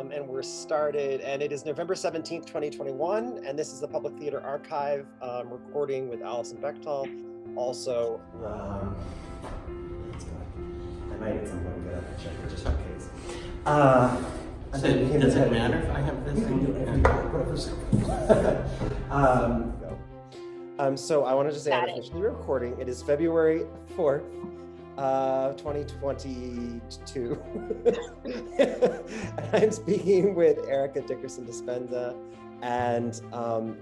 and we're started, and it is November 17th, 2021, and this is the Public Theater Archive recording with Alison Bechtel. Also, that's good. I might get someone good at check just in case. So does it matter if I have this? So I wanted to say I'm officially recording. It is February 4th. 2022. And I'm speaking with Erica Dickerson Dispenza, and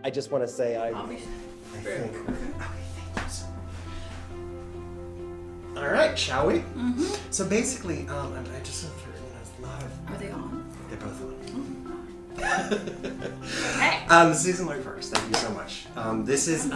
I just want to say All right, shall we? Mm-hmm. So basically, I just went through a lot of. Are they on? They're both on. Okay. Susan Lloyd Parks, thank you so much. This is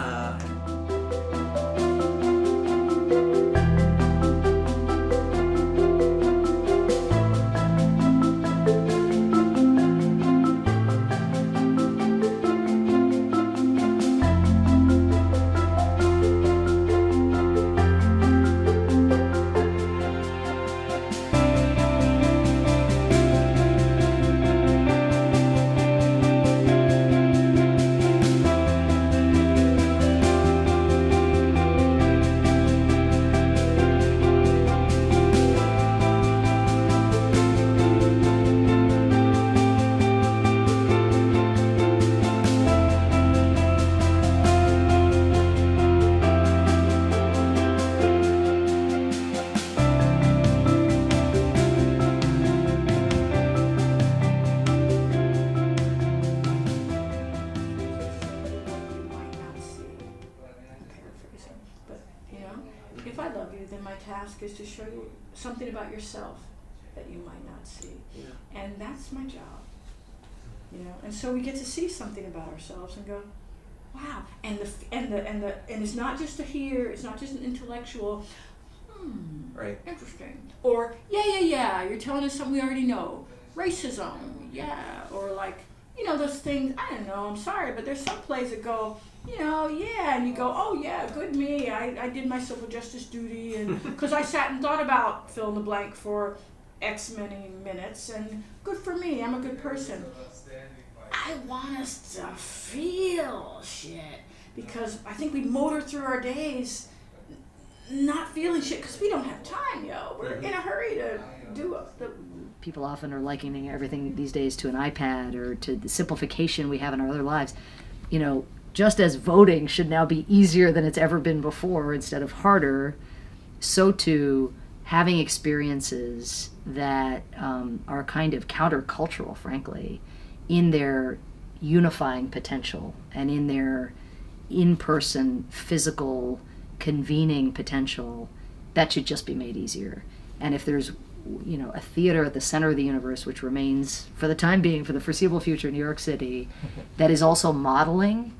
is to show you something about yourself that you might not see, and that's my job, And so we get to see something about ourselves and go, wow. And it's not just a hear. It's not just an intellectual. right. Interesting. Or yeah. You're telling us something we already know. Racism. Yeah. Or like those things. I don't know. I'm sorry, but there's some plays that go. And you go, oh yeah, good me. I did my civil justice duty, and because I sat and thought about fill in the blank for X many minutes, and good for me. I'm a good person. I want us to feel shit because I think we motor through our days not feeling shit because we don't have time, We're in a hurry to do the. People often are likening everything these days to an iPad or to the simplification we have in our other lives. Just as voting should now be easier than it's ever been before instead of harder, so too having experiences that are kind of countercultural, frankly, in their unifying potential and in their in-person physical convening potential, that should just be made easier. And if there's a theater at the center of the universe, which remains for the time being, for the foreseeable future, New York City, that is also modeling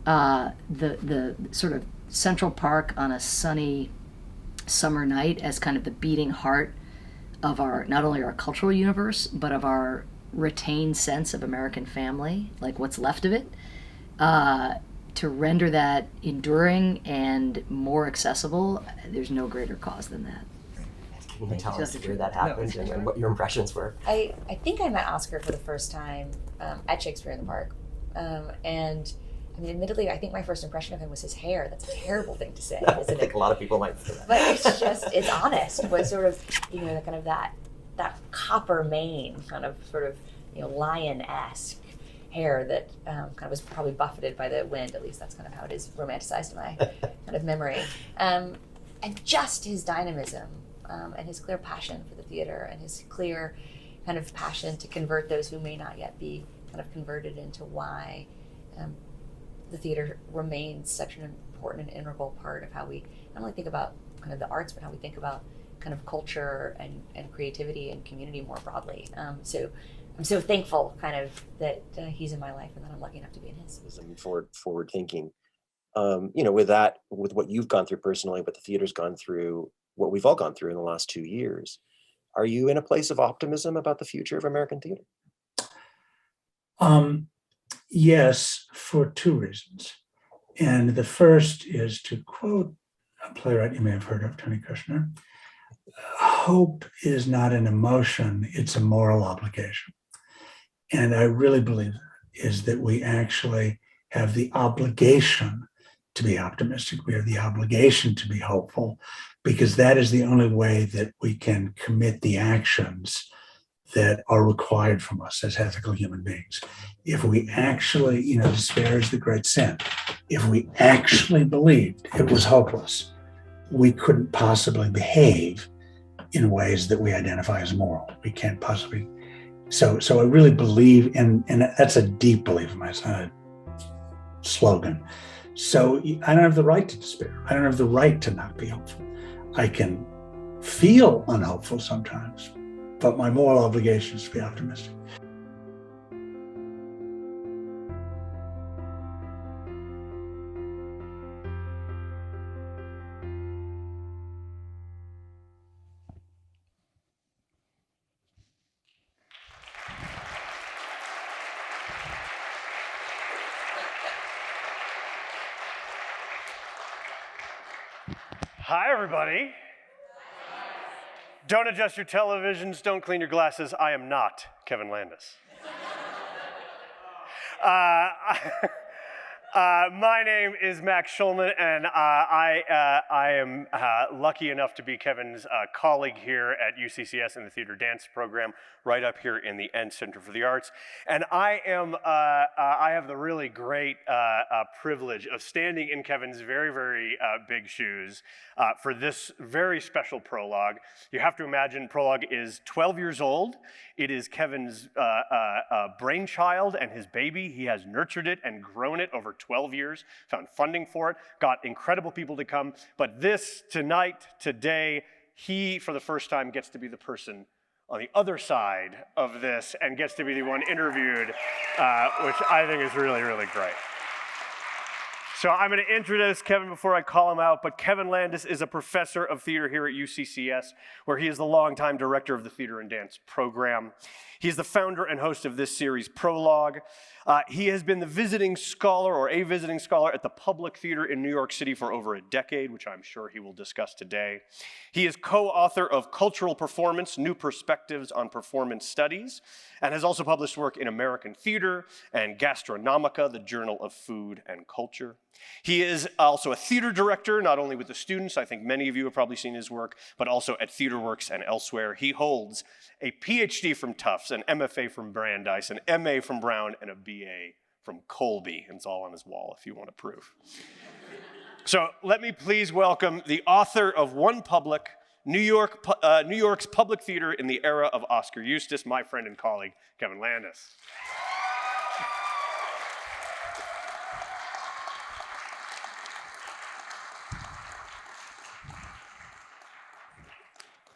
the sort of Central Park on a sunny summer night as kind of the beating heart of our, not only our cultural universe, but of our retained sense of American family, like what's left of it, to render that enduring and more accessible, there's no greater cause than that. Can you tell us where that happened and what your impressions were? I think I met Oscar for the first time at Shakespeare in the Park. And I mean, admittedly, I think my first impression of him was his hair. That's a terrible thing to say, isn't I think it? a lot of people might say that. But it's honest. It was sort of, kind of that copper mane, kind of sort of, lion-esque hair that kind of was probably buffeted by the wind. At least that's kind of how it is romanticized in my kind of memory. And just his dynamism and his clear passion for the theater and his clear kind of passion to convert those who may not yet be kind of converted into why the theater remains such an important and integral part of how we not only think about kind of the arts, but how we think about kind of culture and creativity and community more broadly. So I'm so thankful kind of that he's in my life and that I'm lucky enough to be in his. Forward thinking. With what you've gone through personally, but the theater's gone through what we've all gone through in the last 2 years. Are you in a place of optimism about the future of American theater? Yes, for two reasons. And the first is to quote a playwright you may have heard of, Tony Kushner. Hope is not an emotion, it's a moral obligation. and I really believe that, is that we actually have the obligation to be optimistic. We have the obligation to be hopeful, because that is the only way that we can commit the actions that are required from us as ethical human beings. If we actually, despair is the great sin. If we actually believed it was hopeless, we couldn't possibly behave in ways that we identify as moral. We can't possibly. So I really believe in, and that's a deep belief of mine. It's not a slogan. So I don't have the right to despair. I don't have the right to not be hopeful. I can feel unhopeful sometimes, but my moral obligation is to be optimistic. Hi, everybody. Don't adjust your televisions, don't clean your glasses. I am not Kevin Landis. My name is Max Schulman, and I am lucky enough to be Kevin's colleague here at UCCS in the Theater Dance program, right up here in the End Center for the Arts. And I have the really great privilege of standing in Kevin's very, very big shoes for this very special prologue. You have to imagine Prologue is 12 years old. It is Kevin's brainchild and his baby. He has nurtured it and grown it over 12 years, found funding for it, got incredible people to come. But this, tonight, today, he, for the first time, gets to be the person on the other side of this and gets to be the one interviewed, which I think is really, really great. So I'm going to introduce Kevin before I call him out, but Kevin Landis is a professor of theater here at UCCS, where he is the longtime director of the Theater and Dance program. He is the founder and host of this series, Prologue. He has been the visiting scholar or a visiting scholar at the Public Theater in New York City for over a decade, which I'm sure he will discuss today. He is co-author of Cultural Performance, New Perspectives on Performance Studies, and has also published work in American Theater and Gastronomica, the Journal of Food and Culture. He is also a theater director, not only with the students, I think many of you have probably seen his work, but also at TheaterWorks and elsewhere. He holds a PhD from Tufts, an MFA from Brandeis, an MA from Brown, and a BA from Colby. And it's all on his wall if you want to prove. So let me please welcome the author of One Public, New York's Public Theater in the Era of Oskar Eustis, my friend and colleague, Kevin Landis.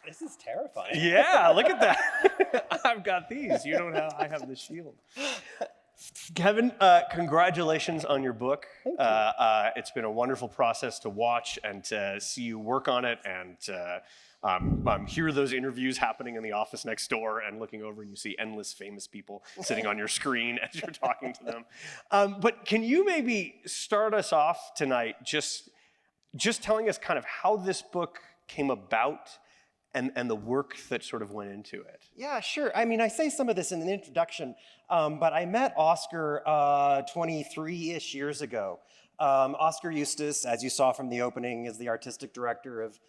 This is terrifying. Yeah, look at that. I've got these. You don't have, I have the shield. Kevin, congratulations on your book. Thank you. It's been a wonderful process to watch and to see you work on it and hear those interviews happening in the office next door and looking over and you see endless famous people sitting on your screen as you're talking to them. But can you maybe start us off tonight just telling us kind of how this book came about and the work that sort of went into it? Yeah, sure. I mean, I say some of this in the introduction, but I met Oskar 23-ish years ago. Oskar Eustis, as you saw from the opening, is the artistic director of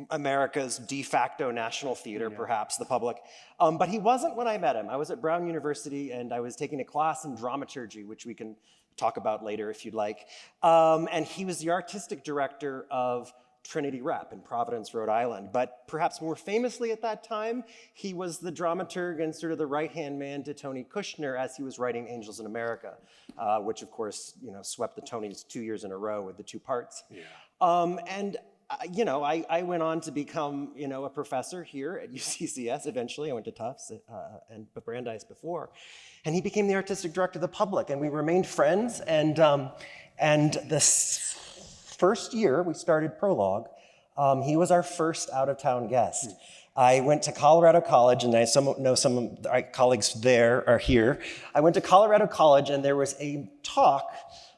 America's de facto national theater, perhaps, the Public. But he wasn't when I met him. I was at Brown University, and I was taking a class in dramaturgy, which we can talk about later if you'd like. And he was the artistic director of Trinity Rep in Providence, Rhode Island. But perhaps more famously at that time, he was the dramaturg and sort of the right-hand man to Tony Kushner as he was writing Angels in America, which of course, swept the Tonys 2 years in a row with the two parts. Yeah. I went on to become, a professor here at UCCS. Eventually, I went to Tufts and Brandeis before. And he became the artistic director of the Public, and we remained friends. And this first year we started Prologue, he was our first out-of-town guest. I went to Colorado College, and I know some of our colleagues there are here. I went to Colorado College, and there was a talk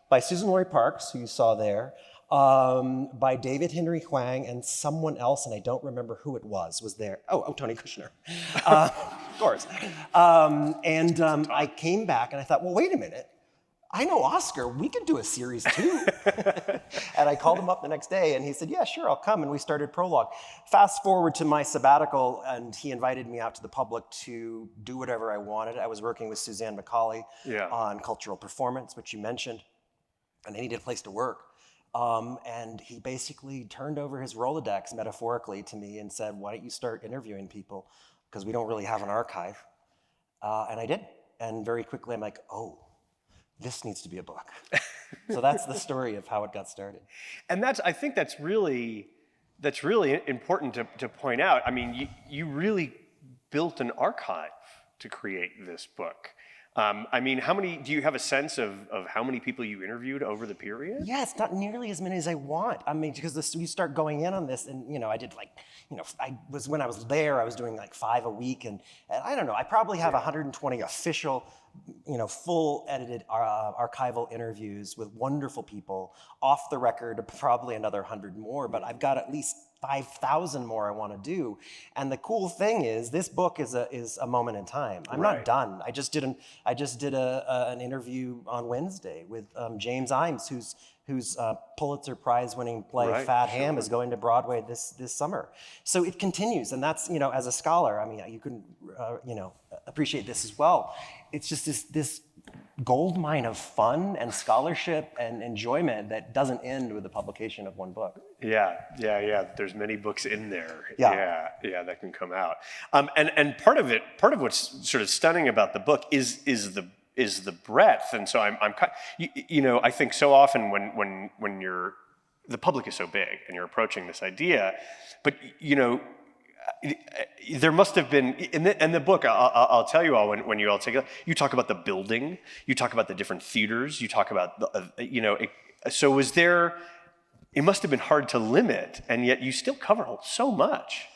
by Susan Lori Parks, who you saw there, by David Henry Hwang and someone else, and I don't remember who it was there. Oh, Tony Kushner. course. I came back and I thought, well, wait a minute. I know Oskar, we could do a series too. And I called him up the next day and he said, yeah, sure, I'll come. And we started Prologue. Fast forward to my sabbatical and he invited me out to the public to do whatever I wanted. I was working with Suzanne McCauley on cultural performance, which you mentioned, and I needed a place to work. And he basically turned over his Rolodex metaphorically to me and said, why don't you start interviewing people? Because we don't really have an archive. And I did. And very quickly I'm like, oh, this needs to be a book. So that's the story of how it got started. And I think that's really important to point out. I mean, you really built an archive to create this book. I mean, do you have a sense of how many people you interviewed over the period? Yeah, it's not nearly as many as I want. I mean, because you start going in on this and, I did when I was there, I was doing like 5 a week and I don't know, I probably have 120 official, full edited archival interviews with wonderful people. Off the record, probably another 100 more, but I've got at least 5,000 more I want to do. And the cool thing is, this book is a moment in time. I'm not done. I just did an interview on Wednesday with James Imes, whose Pulitzer Prize winning play Fat Ham is going to Broadway this summer. So it continues, and that's, as a scholar, I mean, you can appreciate this as well. It's just this gold mine of fun and scholarship and enjoyment that doesn't end with the publication of one book. Yeah. There's many books in there. Yeah, that can come out. And part of what's sort of stunning about the book is the breadth. And so I think so often when the public is so big and you're approaching this idea, but there must have been in the book. I'll tell you all when you all take it. You talk about the building. You talk about the different theaters. You talk about So was there? It must have been hard to limit, and yet you still cover so much.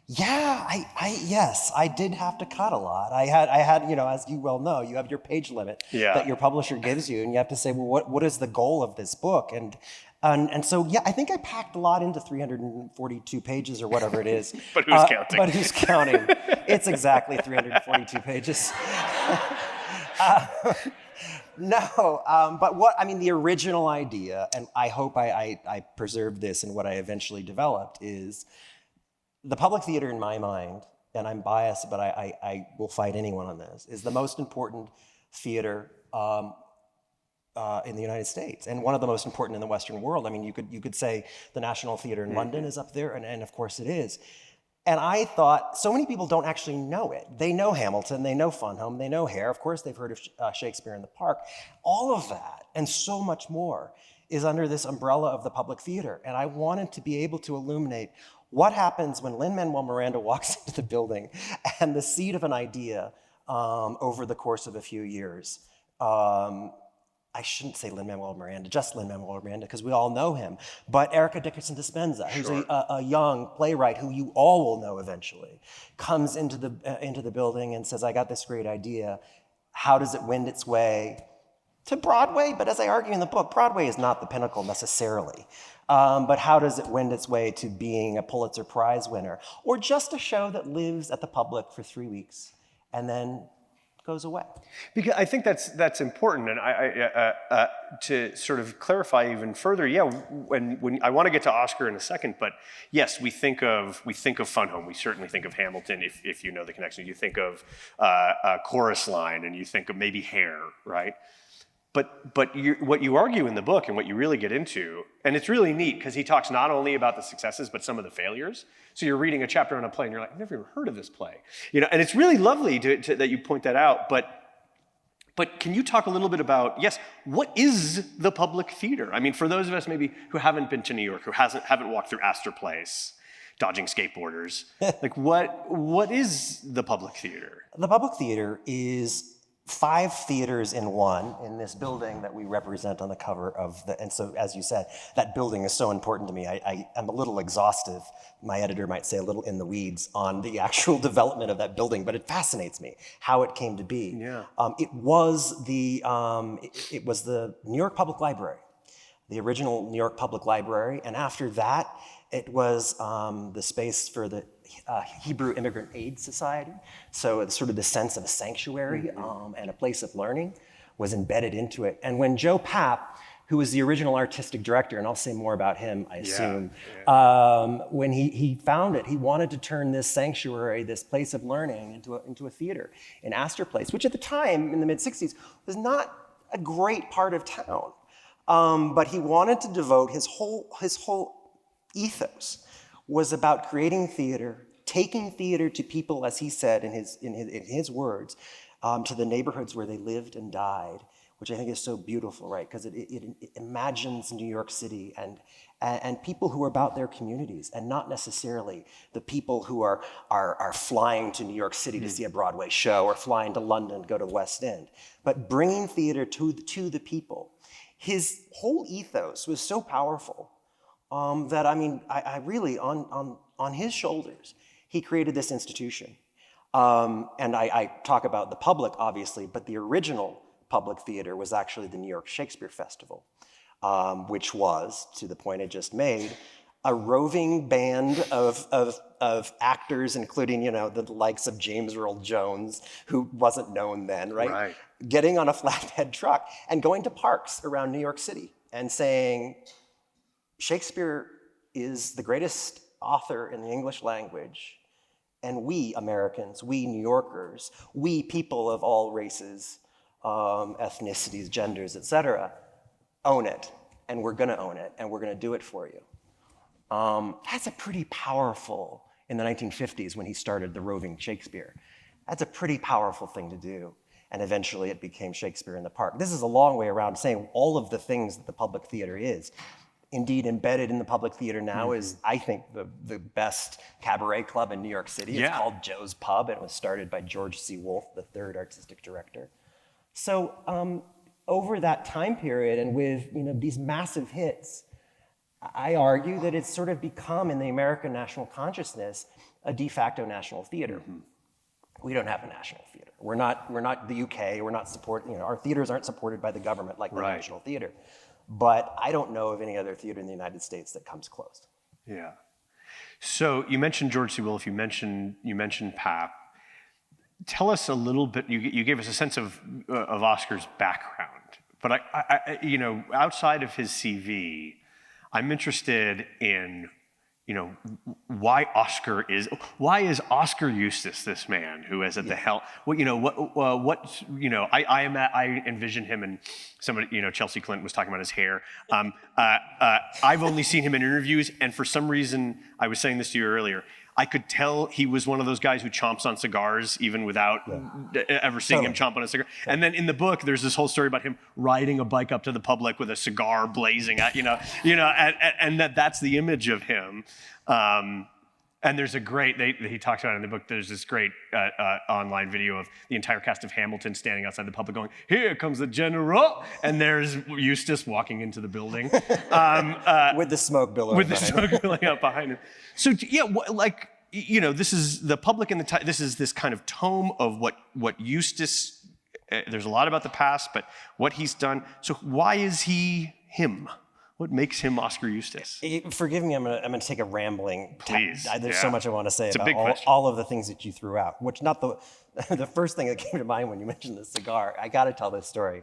Yeah, yes, I did have to cut a lot. I had, as you well know, you have your page limit that your publisher gives you, and you have to say, well, what is the goal of this book? And so, yeah, I think I packed a lot into 342 pages or whatever it is. But who's counting? But who's counting? It's exactly 342 pages. The original idea, and I hope I preserved this in what I eventually developed, is the public theater in my mind, and I'm biased, but I will fight anyone on this, is the most important theater in the United States, and one of the most important in the Western world. I mean, you could say the National Theater in London is up there, and of course it is. And I thought, so many people don't actually know it. They know Hamilton, they know Fun Home, they know Hair, of course they've heard of Shakespeare in the Park. All of that, and so much more, is under this umbrella of the public theater. And I wanted to be able to illuminate what happens when Lin-Manuel Miranda walks into the building and the seed of an idea over the course of a few years. I shouldn't say Lin-Manuel Miranda, just Lin-Manuel Miranda, because we all know him. But Erica Dickerson Dispenza, who's a young playwright who you all will know eventually, comes into the building and says, I got this great idea. How does it wend its way to Broadway? But as I argue in the book, Broadway is not the pinnacle necessarily. But how does it wend its way to being a Pulitzer Prize winner? Or just a show that lives at the public for 3 weeks and then goes away? Because I think that's important, and I to sort of clarify even further. Yeah, when I want to get to Oskar in a second, but yes, we think of Fun Home. We certainly think of Hamilton, if you know the connection. You think of Chorus Line, and you think of maybe Hair, right? But what you argue in the book and what you really get into, and it's really neat because he talks not only about the successes but some of the failures. So you're reading a chapter on a play and you're like, I've never even heard of this play, and it's really lovely that you point that out. But can you talk a little bit about, yes, what is the public theater? I mean, for those of us maybe who haven't been to New York, who haven't walked through Astor Place, dodging skateboarders, like what is the public theater? The public theater is 5 theaters in one in this building that we represent on the cover of and so, as you said, that building is so important to me. I'm a little exhaustive, my editor might say a little in the weeds, on the actual development of that building, but it fascinates me how it came to be. Yeah. It was the New York Public Library, the original New York Public Library, and after that, it was the space for the Hebrew Immigrant Aid Society. So it's sort of the sense of a sanctuary and a place of learning was embedded into it. And when Joe Papp, who was the original artistic director, and I'll say more about him, I assume, when he found it, he wanted to turn this sanctuary, this place of learning, into a theater in Astor Place, which at the time, in the mid-60s, was not a great part of town. But he wanted to devote his whole ethos was about creating theater, taking theater to people, as he said in his words, to the neighborhoods where they lived and died, which I think is so beautiful, right? Because it imagines New York City and people who are about their communities, and not necessarily the people who are flying to New York City to see a Broadway show or flying to London to go to West End, but bringing theater to the people. His whole ethos was so powerful that I really, on his shoulders, he created this institution. And I talk about the public, obviously, but the original public theater was actually the New York Shakespeare Festival, which was, to the point I just made, a roving band of actors, including, the likes of James Earl Jones, who wasn't known then, right? Getting on a flatbed truck and going to parks around New York City and saying, Shakespeare is the greatest author in the English language, and we Americans, we New Yorkers, we people of all races, ethnicities, genders, etc., own it, and we're gonna own it, and we're gonna do it for you. That's a pretty powerful, in the 1950s when he started the roving Shakespeare, that's a pretty powerful thing to do. And eventually it became Shakespeare in the Park. This is a long way around saying all of the things that the public theater is. Indeed, embedded in the public theater now is, I think, the best cabaret club in New York City. It's called Joe's Pub, and it was started by George C. Wolfe, the third artistic director. So over that time period, and with these massive hits, I argue that it's sort of become, in the American national consciousness, a de facto national theater. We don't have a national theater. We're not the UK. We're not our theaters aren't supported by the government like the National Theater. But I don't know of any other theater in the United States that comes close. Yeah. So you mentioned George C. Wolfe. You mentioned Papp. Tell us a little bit. You gave us a sense of Oscar's background, but I outside of his CV, I'm interested in why is Oskar Eustis this man who is at the helm? I envision him, and somebody, Chelsea Clinton was talking about his hair. I've only seen him in interviews, and for some reason, I was saying this to you earlier, I could tell he was one of those guys who chomps on cigars even without ever seeing him chomp on a cigar. And then in the book, there's this whole story about him riding a bike up to the public with a cigar blazing at, and that's the image of him. And there's a great, he talks about it in the book, there's this great online video of the entire cast of Hamilton standing outside the public going, "Here comes the general," and there's Eustis walking into the building. With the smoke billowing up behind him. So this is the public in the this is this kind of tome of what Eustis, there's a lot about the past, but what he's done. So why is he him? What makes him Oskar Eustis? Forgive me, I'm gonna take a rambling. Please. There's so much I want to say about all of the things that you threw out. Which not the first thing that came to mind when you mentioned the cigar. I got to tell this story.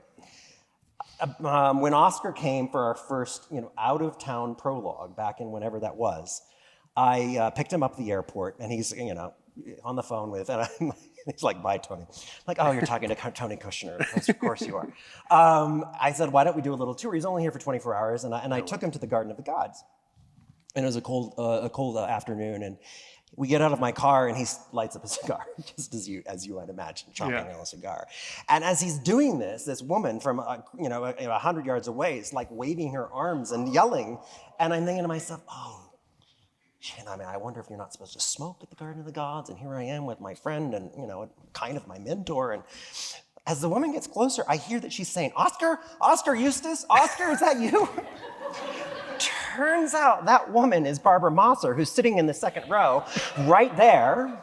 When Oskar came for our first, out of town prologue back in whenever that was, I picked him up at the airport, and he's on the phone with, and he's like, "Bye, Tony." I'm like, "Oh, you're talking to Tony Kushner." Of course you are. I said, "Why don't we do a little tour?" He's only here for 24 hours, and I took him to the Garden of the Gods. And it was a cold afternoon, and we get out of my car, and he lights up a cigar, just as you would imagine, chomping on a cigar. And as he's doing this woman from 100 yards away is like waving her arms and yelling, and I'm thinking to myself, "Oh, shit, I wonder if you're not supposed to smoke at the Garden of the Gods." And here I am with my friend and, kind of my mentor. And as the woman gets closer, I hear that she's saying, "Oskar Eustis, Oskar, is that you?" Turns out that woman is Barbara Mosser, who's sitting in the second row right there.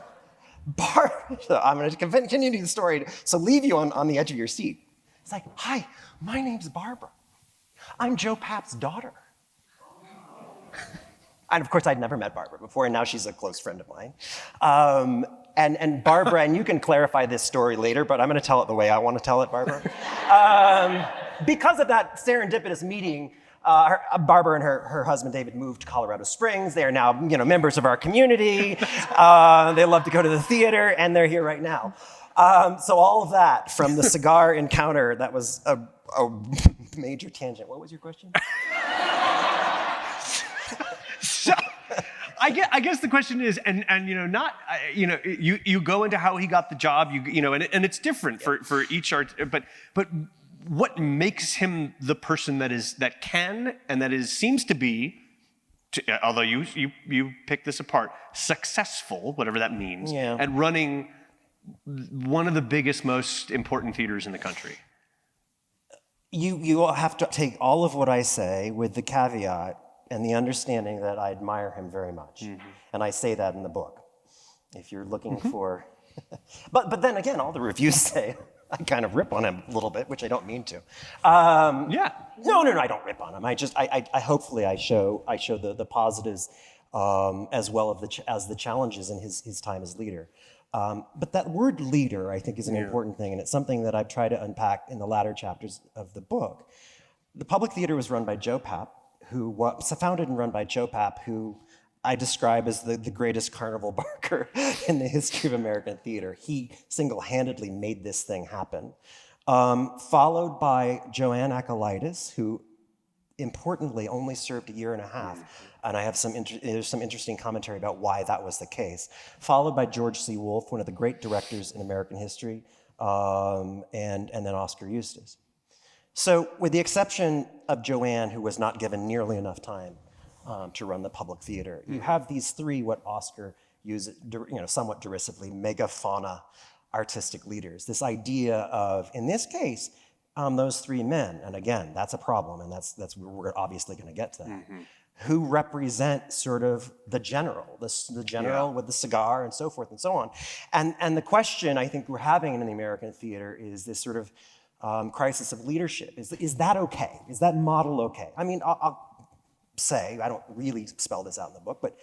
I'm going to continue the story, so leave you on the edge of your seat. It's like, "Hi, my name's Barbara. I'm Joe Papp's daughter." And of course, I'd never met Barbara before, and now she's a close friend of mine. And Barbara, and you can clarify this story later, but I'm going to tell it the way I want to tell it, Barbara. Because of that serendipitous meeting, Barbara and her husband David moved to Colorado Springs. They are now, members of our community. They love to go to the theater, and they're here right now. So all of that from the cigar encounter, that was a major tangent. What was your question? So, I guess the question is, you go into how he got the job, and it's different for each art, but what makes him the person that can and seems to be, although you pick this apart, successful, whatever that means, at running one of the biggest, most important theaters in the country? You have to take all of what I say with the caveat and the understanding that I admire him very much. Mm-hmm. And I say that in the book. If you're looking for... but then again, all the reviews say I kind of rip on him a little bit, which I don't mean to. Yeah. No, I don't rip on him. I hopefully I show the positives as well as the challenges in his time as leader. But that word leader, I think, is an important thing, and it's something that I've tried to unpack in the latter chapters of the book. The Public Theater was run by Joe Papp, who was founded and run by Joe Papp, who I describe as the greatest carnival barker in the history of American theater. He single-handedly made this thing happen. Followed by Joanne Akalaitis, who importantly only served a year and a half. And I have there's some interesting commentary about why that was the case. Followed by George C. Wolfe, one of the great directors in American history, and then Oskar Eustis. So with the exception of Joanne, who was not given nearly enough time to run the Public Theater, you have these three, what Oskar uses, somewhat derisively, megafauna artistic leaders. This idea of, in this case, those three men, and again, that's a problem, and that's we're obviously going to get to that, who represent sort of the general with the cigar and so forth and so on. And the question I think we're having in the American theater is this sort of crisis of leadership. Is that okay? Is that model okay? I mean, I'll say, I don't really spell this out in the book, but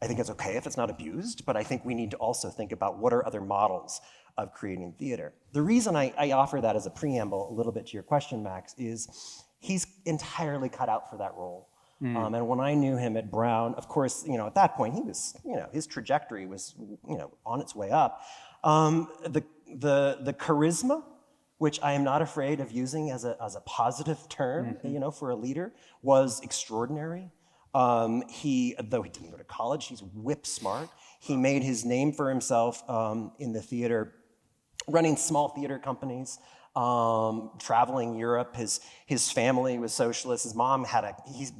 I think it's okay if it's not abused, but I think we need to also think about what are other models of creating theater. The reason I offer that as a preamble a little bit to your question, Max, is he's entirely cut out for that role. And when I knew him at Brown, of course, at that point he was, his trajectory was, on its way up. The charisma, which I am not afraid of using as a positive term, for a leader, was extraordinary. Though he didn't go to college, he's whip smart. He made his name for himself in the theater, running small theater companies, traveling Europe. His family was socialist. His mom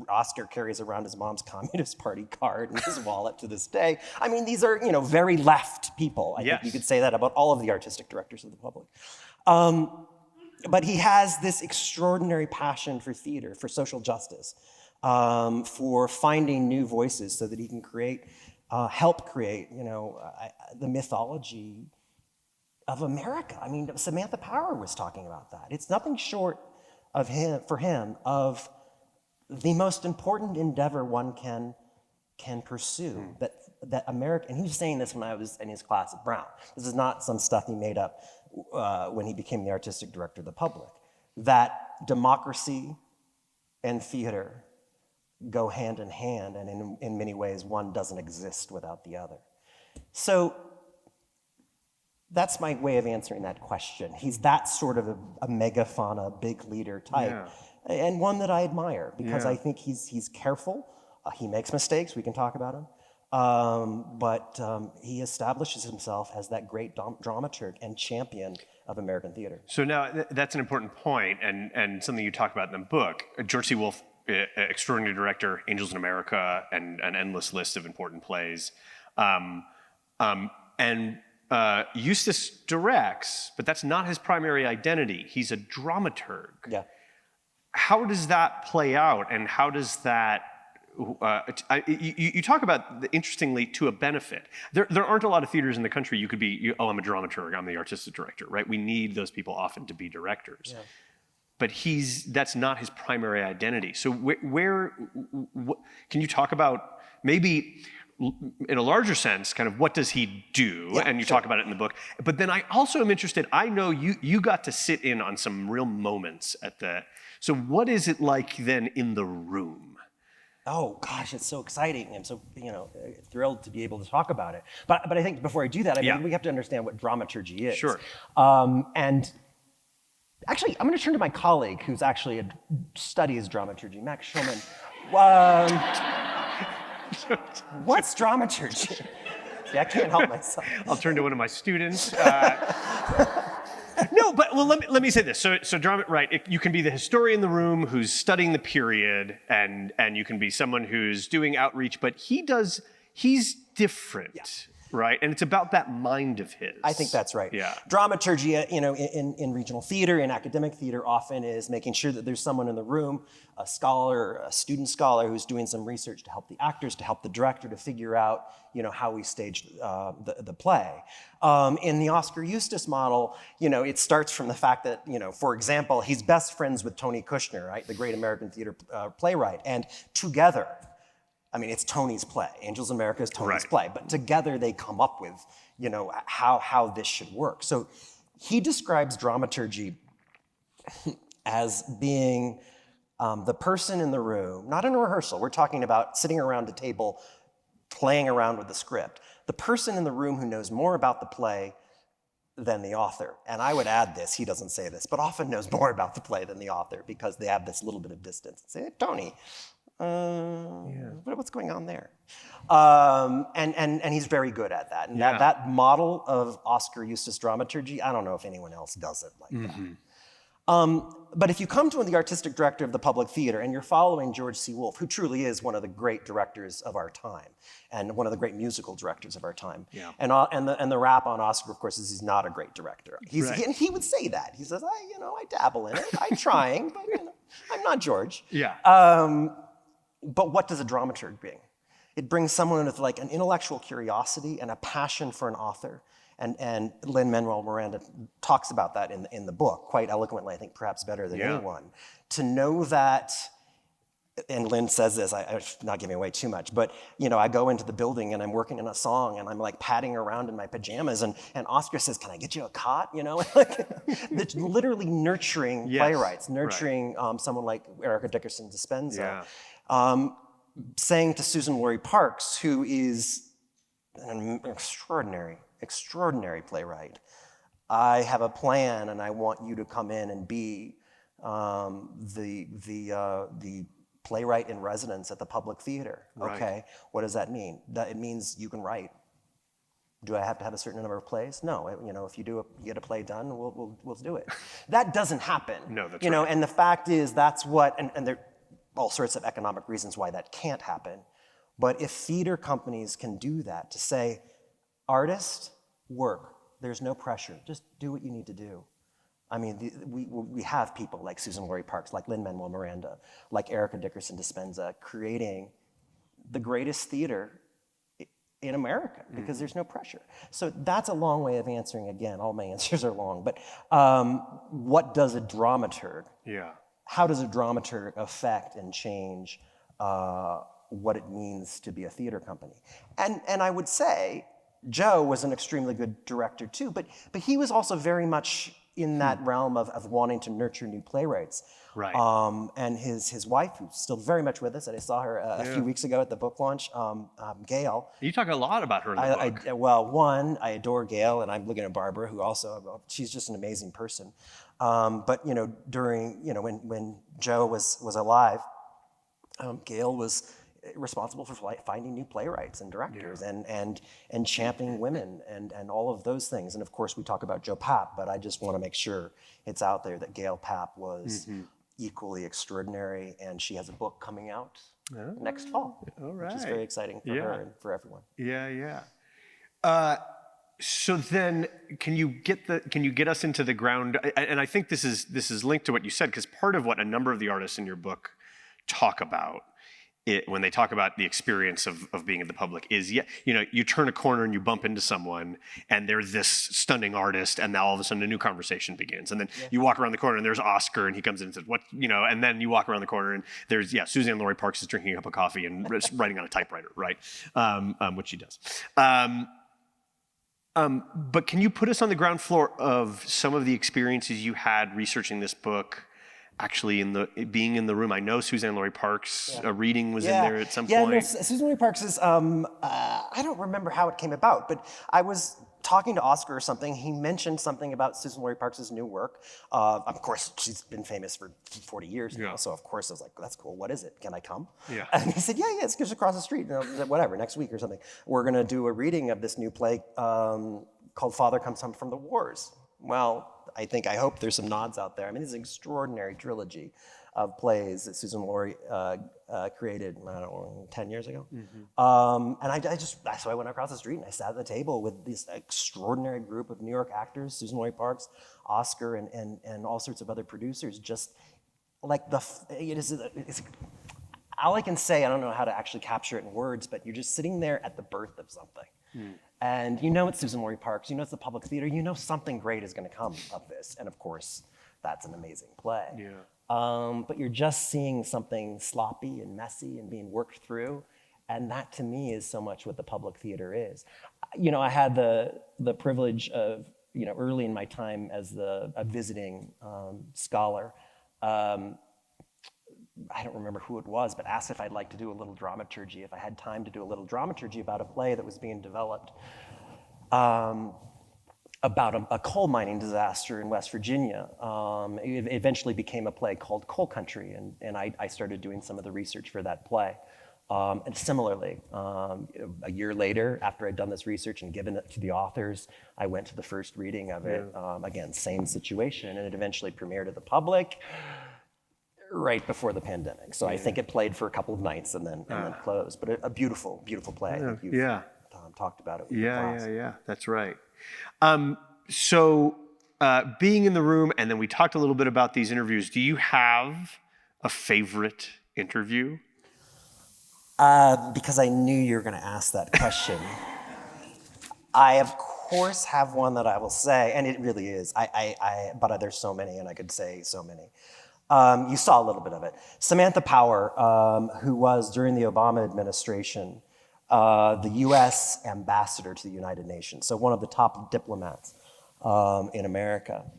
Oskar carries around his mom's Communist Party card in his wallet to this day. I mean, these are, very left people. I think you could say that about all of the artistic directors of the Public. But he has this extraordinary passion for theater, for social justice, for finding new voices so that he can help create, the mythology of America. I mean, Samantha Power was talking about that. It's nothing short of for him of the most important endeavor one can pursue. That America, and he was saying this when I was in his class at Brown. This is not some stuff he made up when he became the artistic director of the Public. That democracy and theater go hand in hand, and in many ways, one doesn't exist without the other. So that's my way of answering that question. He's that sort of a megafauna, big leader type, and one that I admire because I think he's careful. He makes mistakes. We can talk about him. But he establishes himself as that great dramaturg and champion of American theater. So now that's an important point, and something you talk about in the book. George C. Wolfe, extraordinary director, Angels in America, and an endless list of important plays. Eustis directs, but that's not his primary identity. He's a dramaturg. Yeah. How does that play out, and how does that... you talk about, interestingly, to a benefit. There aren't a lot of theaters in the country you could be, I'm a dramaturg, I'm the artistic director, right? We need those people often to be directors. Yeah. But that's not his primary identity. So where can you talk about maybe in a larger sense, kind of what does he do? Yeah, and you sure. talk about it in the book. But then I also am interested, I know you got to sit in on some real moments at the, so what is it like then in the room? Oh gosh, it's so exciting. I'm so thrilled to be able to talk about it. But I think before I do that, I mean, we have to understand what dramaturgy is. Sure. And actually, I'm going to turn to my colleague, who's actually studies dramaturgy, Max Schulman. What's dramaturgy? See, I can't help myself. I'll turn to one of my students. No, but well, let me say this. So drama, right? You can be the historian in the room who's studying the period, and you can be someone who's doing outreach. But he's different, right? And it's about that mind of his. I think that's right. Yeah. Dramaturgy, in regional theater, in academic theater, often is making sure that there's someone in the room, a scholar, a student scholar, who's doing some research to help the actors, to help the director, to figure out, how we staged the play. In the Oskar Eustis model, it starts from the fact that, for example, he's best friends with Tony Kushner, right, the great American theater playwright, and together, I mean, it's Tony's play. Angels America is Tony's play, but together they come up with, how this should work. So he describes dramaturgy as being the person in the room, not in a rehearsal. We're talking about sitting around a table, playing around with the script. The person in the room who knows more about the play than the author. And I would add this, he doesn't say this, but often knows more about the play than the author because they have this little bit of distance. Say, hey, Tony, what's going on there? And he's very good at that. And that model of Oskar Eustis dramaturgy, I don't know if anyone else does it like that. But if you come to the artistic director of the public theater and you're following George C. Wolfe, who truly is one of the great directors of our time and one of the great musical directors of our time, and the rap on Oskar, of course, is he's not a great director. He would say that. He says, I dabble in it. I'm trying, but I'm not George. Yeah. But what does a dramaturg bring? It brings someone with like an intellectual curiosity and a passion for an author. And Lin-Manuel Miranda talks about that in the book quite eloquently, I think perhaps better than anyone. To know that, and Lin says this, I'm not giving away too much, but I go into the building and I'm working on a song and I'm like padding around in my pajamas and Oskar says, can I get you a cot? Like, literally nurturing playwrights, nurturing someone like Erica Dickerson Dispenza. Saying to Susan Laurie Parks, who is an extraordinary playwright, I have a plan and I want you to come in and be the playwright in residence at the public theater. Okay, what does that mean? It means you can write. Do I have to have a certain number of plays? No, if you get a play done, we'll do it. That doesn't happen. No, that's right. And the fact is that's what, and there are all sorts of economic reasons why that can't happen. But if theater companies can do that, to say, artist, work, there's no pressure, just do what you need to do. I mean, we have people like Susan Laurie Parks, like Lin-Manuel Miranda, like Erica Dickerson Dispenza, creating the greatest theater in America because there's no pressure. So that's a long way of answering, again, all my answers are long, but what does a dramaturg, how does a dramaturg affect and change what it means to be a theater company? And I would say Joe was an extremely good director too, but he was also very much in that realm of wanting to nurture new playwrights. Right. And his wife, who's still very much with us, and I saw her a few weeks ago at the book launch, Gail. You talk a lot about her in the book. Well, I adore Gail, and I'm looking at Barbara, who also, she's just an amazing person. But during, when Joe was alive, Gail was responsible for finding new playwrights and directors and championing women and all of those things. And of course, we talk about Joe Papp, but I just want to make sure it's out there that Gail Papp was equally extraordinary, and she has a book coming out next fall, which is very exciting for her and for everyone. So then, can you get us into the ground? And I think this is linked to what you said, because part of what a number of the artists in your book talk about when they talk about the experience of being in the public is, you turn a corner and you bump into someone and they're this stunning artist, and now all of a sudden a new conversation begins. And then you walk around the corner and there's Oscar, and he comes in and says, and then you walk around the corner and there's, Suzanne Laurie Parks is drinking a cup of coffee and writing on a typewriter, right? Which she does. But can you put us on the ground floor of some of the experiences you had researching this book, actually being in the room? I know Suzanne Laurie Parks, a reading was in there at some point. No, Suzanne Laurie Parks is, I don't remember how it came about, but I was talking to Oscar or something. He mentioned something about Suzanne Laurie Parks' new work. Of course, she's been famous for 40 years now, so of course I was like, that's cool, what is it? Can I come? Yeah. And he said, yeah, it's just across the street, whatever, next week or something. We're gonna do a reading of this new play called Father Comes Home from the Wars. Well, I hope there's some nods out there. I mean, this is an extraordinary trilogy of plays that Suzanne Laurie created, I don't know, 10 years ago. And so I went across the street and I sat at the table with this extraordinary group of New York actors, Suzanne Laurie Parks, Oscar, and all sorts of other producers. Just like it's all I can say, I don't know how to actually capture it in words, but you're just sitting there at the birth of something. And it's Suzanne Laurie Parks, it's the Public Theater, something great is gonna come of this. And of course, that's an amazing play. But you're just seeing something sloppy and messy and being worked through. And that to me is so much what the Public Theater is. I had the privilege of, early in my time as a visiting scholar, I don't remember who it was, but asked if I'd like to do a little dramaturgy, if I had time to do a little dramaturgy about a play that was being developed about a coal mining disaster in West Virginia. It eventually became a play called Coal Country, and I started doing some of the research for that play. And similarly, a year later, after I'd done this research and given it to the authors, I went to the first reading of it. Again, same situation, and it eventually premiered to the public right before the pandemic. So I think it played for a couple of nights and then closed. But a beautiful, beautiful play. I think you've talked about it with your class. Yeah, that's right. So being in the room, and then we talked a little bit about these interviews. Do you have a favorite interview? Because I knew you were going to ask that question. I, of course, have one that I will say, and it really is. But there's so many, and I could say so many. You saw a little bit of it. Samantha Power, who was, during the Obama administration, the U.S. ambassador to the United Nations, so one of the top diplomats in America.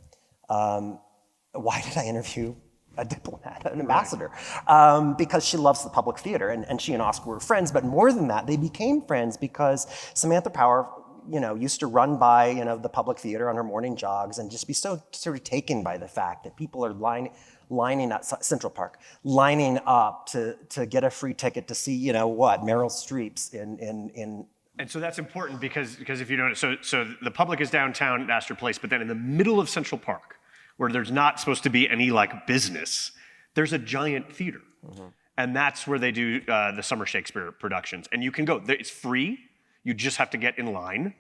Why did I interview a diplomat, an ambassador? Because she loves the Public Theater, and she and Oscar were friends, but more than that, they became friends because Samantha Power used to run by, the Public Theater on her morning jogs and just be so sort of taken by the fact that people are lining up, Central Park, lining up to get a free ticket to see, Meryl Streep's in. And so that's important because if you don't, so the public is downtown at Astor Place, but then in the middle of Central Park, where there's not supposed to be any business, there's a giant theater. And that's where they do the summer Shakespeare productions. And you can go, it's free. You just have to get in line,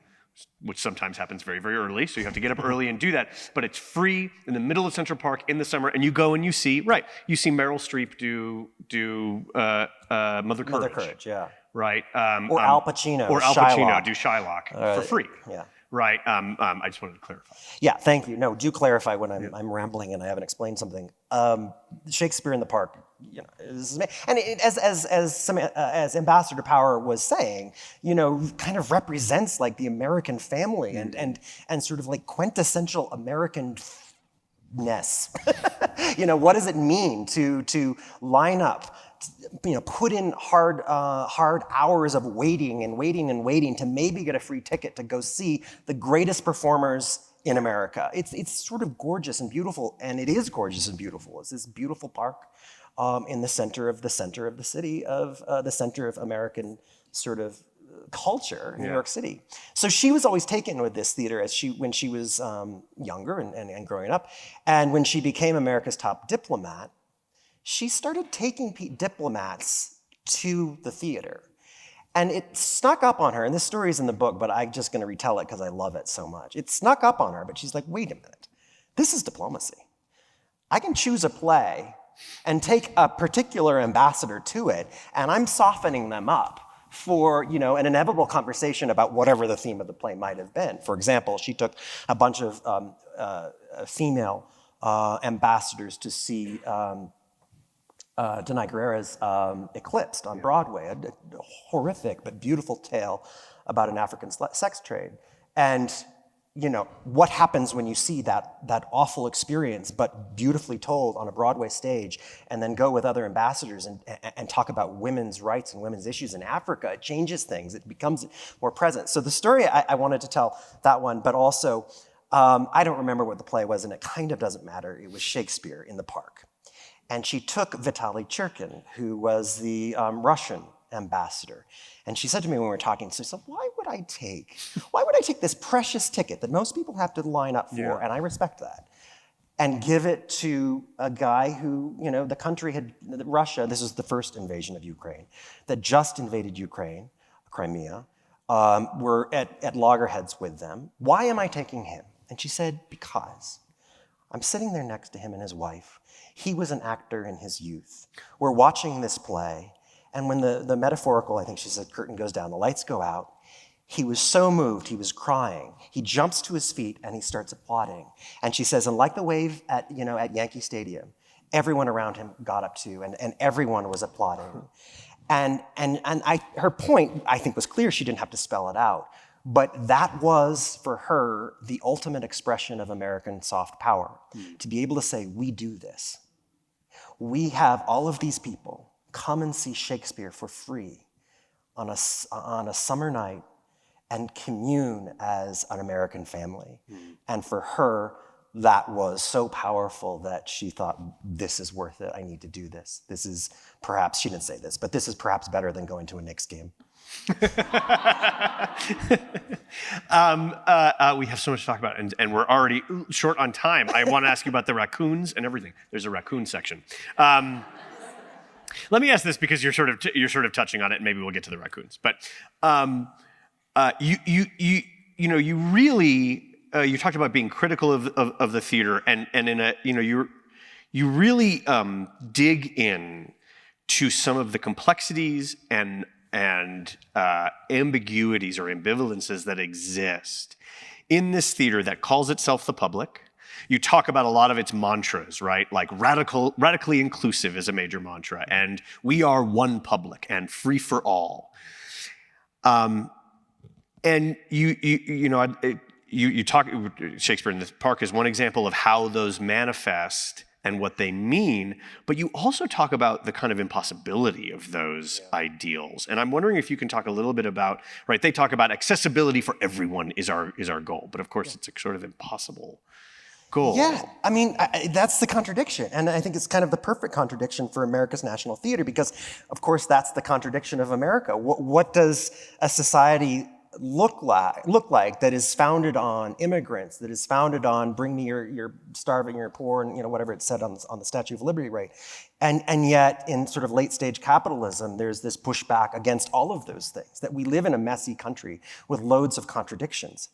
which sometimes happens very, very early. So you have to get up early and do that. But it's free in the middle of Central Park in the summer. And you go and you see Meryl Streep do Mother Courage. Mother Courage, yeah. Right. Or Al Pacino. Or Al Pacino do Shylock for free. Yeah. Right. I just wanted to clarify. Yeah, thank you. No, do clarify when I'm rambling and I haven't explained something. Shakespeare in the Park, and as Ambassador Power was saying, kind of represents the American family and sort of quintessential Americanness. What does it mean to line up? Put in hard hours of waiting to maybe get a free ticket to go see the greatest performers in America. It's sort of gorgeous and beautiful, and it is gorgeous and beautiful. It's this beautiful park in the center of the city of the center of American sort of culture in New York City. So she was always taken with this theater when she was younger and growing up, and when she became America's top diplomat, she started taking diplomats to the theater. And it snuck up on her, and this story is in the book, but I'm just gonna retell it because I love it so much. It snuck up on her, but she's like, wait a minute, this is diplomacy. I can choose a play and take a particular ambassador to it, and I'm softening them up for an inevitable conversation about whatever the theme of the play might have been. For example, she took a bunch of female ambassadors to see Denai Guerrera's Eclipsed on Broadway, a horrific but beautiful tale about an African sex trade. And what happens when you see that awful experience, but beautifully told on a Broadway stage, and then go with other ambassadors and talk about women's rights and women's issues in Africa? It changes things. It becomes more present. So the story, I wanted to tell that one, but also, I don't remember what the play was, and it kind of doesn't matter. It was Shakespeare in the Park. And she took Vitaly Churkin, who was the Russian ambassador. And she said to me when we were talking, she said, why would I take this precious ticket that most people have to line up for, and I respect that, and give it to a guy who, the country Russia, this is the first invasion of Ukraine, that just invaded Ukraine, Crimea, were at loggerheads with them. Why am I taking him? And she said, because I'm sitting there next to him and his wife. He was an actor in his youth. We're watching this play, and when the metaphorical, I think she said, curtain goes down, the lights go out, he was so moved, he was crying. He jumps to his feet and he starts applauding. And she says, and like the wave at Yankee Stadium, everyone around him got up too, and everyone was applauding. And her point, I think, was clear. She didn't have to spell it out. But that was, for her, the ultimate expression of American soft power, to be able to say, we do this. We have all of these people come and see Shakespeare for free on a summer night and commune as an American family. And for her, that was so powerful that she thought, this is worth it. I need to do this. This is perhaps, she didn't say this, but this is perhaps better than going to a Knicks game. We have so much to talk about, and we're already short on time. I want to ask you about the raccoons and everything. There's a raccoon section. Let me ask this because you're sort of touching on it, and maybe we'll get to the raccoons. But you really you talked about being critical of the theater, and in a you really dig in to some of the complexities and ambiguities or ambivalences that exist in this theater that calls itself the public. You talk about a lot of its mantras, right? Like radically inclusive is a major mantra, and we are one public and free for all. And you talk, Shakespeare in the Park is one example of how those manifest and what they mean, but you also talk about the kind of impossibility of those ideals. And I'm wondering if you can talk a little bit about, right, they talk about accessibility for everyone is our goal, but of course it's a sort of impossible goal. Yeah, I mean, that's the contradiction. And I think it's kind of the perfect contradiction for America's national theater because, of course, that's the contradiction of America. What does a society look like that is founded on immigrants, that is founded on bring me your starving, your poor, and whatever it said on the Statue of Liberty, right? And yet in sort of late stage capitalism, there's this pushback against all of those things, that we live in a messy country with loads of contradictions.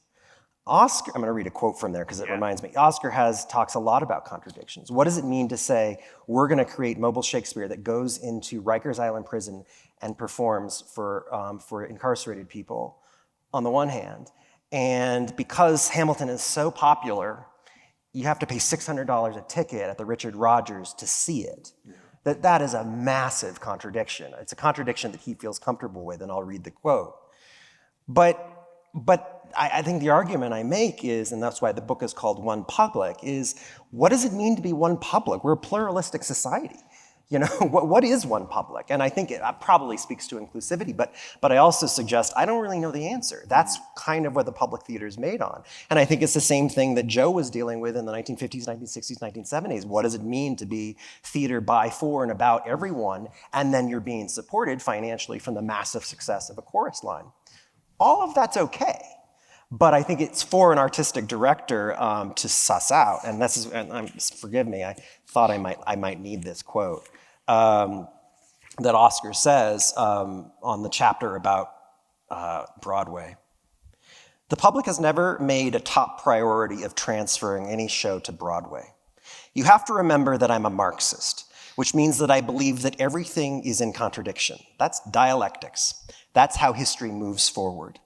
Oskar, I'm going to read a quote from there because it reminds me. Oskar talks a lot about contradictions. What does it mean to say we're going to create mobile Shakespeare that goes into Rikers Island prison and performs for incarcerated people on the one hand, and because Hamilton is so popular, you have to pay $600 a ticket at the Richard Rodgers to see it. That is a massive contradiction. It's a contradiction that he feels comfortable with, and I'll read the quote. But I think the argument I make is, and that's why the book is called One Public, is what does it mean to be one public? We're a pluralistic society. What is one public? And I think it probably speaks to inclusivity, but I also suggest I don't really know the answer. That's kind of what the public theater is made on. And I think it's the same thing that Joe was dealing with in the 1950s, 1960s, 1970s. What does it mean to be theater by, for, and about everyone, and then you're being supported financially from the massive success of a chorus line? All of that's okay. But I think it's for an artistic director to suss out, and this is, forgive me, I thought I might need this quote, that Oskar says on the chapter about Broadway. The public has never made a top priority of transferring any show to Broadway. You have to remember that I'm a Marxist. which means that I believe that everything is in contradiction. That's dialectics. That's how history moves forward.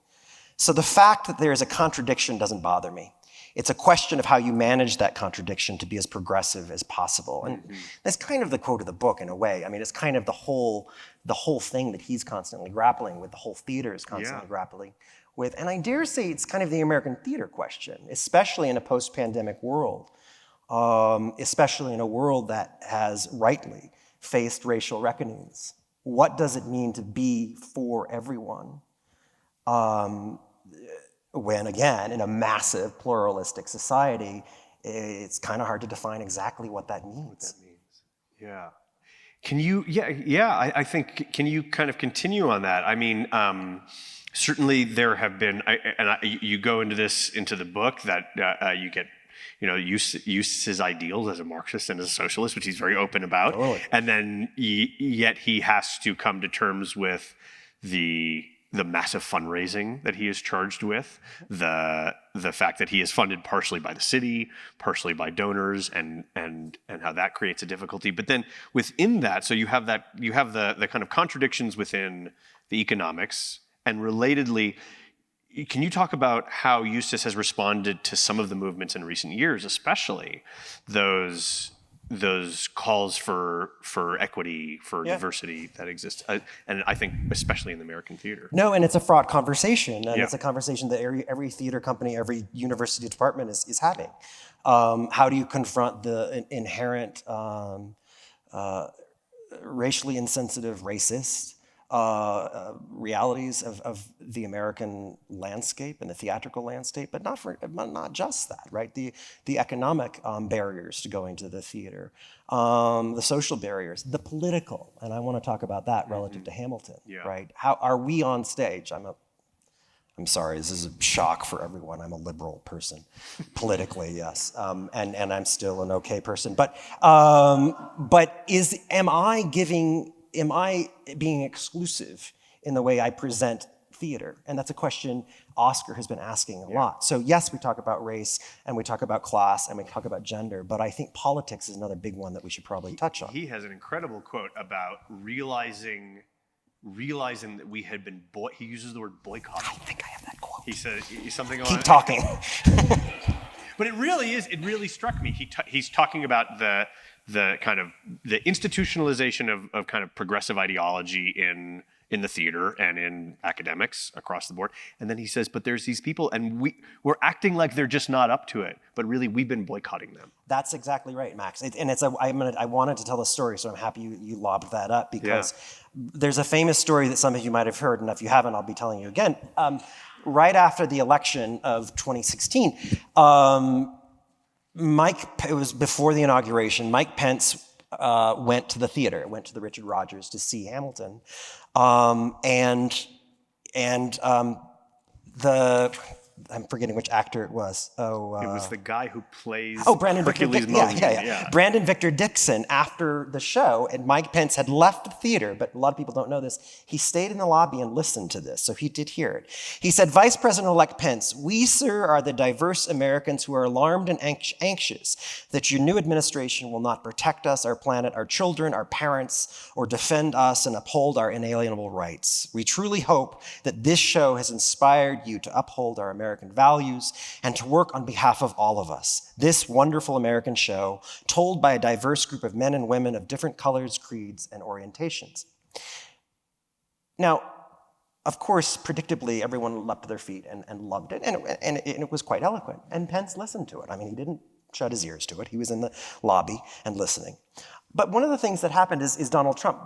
So the fact that there is a contradiction doesn't bother me. It's a question of how you manage that contradiction to be as progressive as possible. And that's kind of the quote of the book in a way. I mean, it's kind of the whole thing that he's constantly grappling with, the whole theater is constantly grappling with. And I dare say it's kind of the American theater question, especially in a post-pandemic world, especially in a world that has rightly faced racial reckonings. What does it mean to be for everyone? When again, in a massive pluralistic society, it's kind of hard to define exactly what that means. Yeah. Can you, I think, can you kind of continue on that? I mean, certainly there have been, you go into the book that you get, Eustis' ideals as a Marxist and as a socialist, which he's very open about. Totally. And then yet he has to come to terms with the massive fundraising that he is charged with, the fact that he is funded partially by the city, partially by donors, and how that creates a difficulty. But then within that, so you have the kind of contradictions within the economics, and relatedly, can you talk about how Eustis has responded to some of the movements in recent years, especially those calls for equity, for diversity that exist, and I think especially in the American theater. No, and it's a fraught conversation, and it's a conversation that every theater company, every university department is having. How do you confront the inherent racially insensitive, racist realities of the American landscape and the theatrical landscape, but not just that, right? The economic barriers to going to the theater, the social barriers, the political, and I want to talk about that relative to Hamilton, right? How are we on stage? I'm sorry, this is a shock for everyone. I'm a liberal person, politically, yes, and I'm still an okay person. But am I being exclusive in the way I present theater? And that's a question Oskar has been asking a lot. So yes, we talk about race, and we talk about class, and we talk about gender, but I think politics is another big one that we should probably touch on. He has an incredible quote about realizing that we had been, he uses the word boycott. I think I have that quote. He said something on... Keep talking. But it really struck me. He's talking about the kind of the institutionalization of kind of progressive ideology in the theater and in academics across the board. And then he says, but there's these people and we're acting like they're just not up to it, but really we've been boycotting them. That's exactly right, Max. I wanted to tell the story, so I'm happy you lobbed that up, because there's a famous story that some of you might have heard, and if you haven't, I'll be telling you again. Right after the election of 2016, it was before the inauguration, Mike Pence went to the theater, went to the Richard Rodgers to see Hamilton. I'm forgetting which actor it was. It was the guy who plays Brandon Hercules Victor, Mosley. Brandon Victor Dixon, after the show, and Mike Pence had left the theater, but a lot of people don't know this. He stayed in the lobby and listened to this, so he did hear it. He said, Vice President-elect Pence, we, sir, are the diverse Americans who are alarmed and anxious that your new administration will not protect us, our planet, our children, our parents, or defend us and uphold our inalienable rights. We truly hope that this show has inspired you to uphold our American values and to work on behalf of all of us. This wonderful American show, told by a diverse group of men and women of different colors, creeds, and orientations. Now, of course, predictably, everyone leapt to their feet and loved it, and it was quite eloquent. And Pence listened to it. I mean, he didn't shut his ears to it. He was in the lobby and listening. But one of the things that happened is Donald Trump,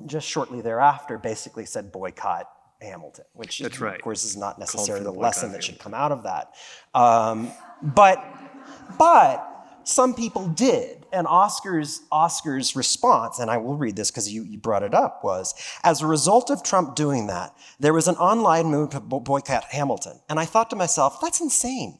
just shortly thereafter, basically said boycott Hamilton, which of course is not necessarily the lesson that should come out of that. But some people did, and Oscar's response, and I will read this because you brought it up, was, as a result of Trump doing that, there was an online move to boycott Hamilton. And I thought to myself, that's insane.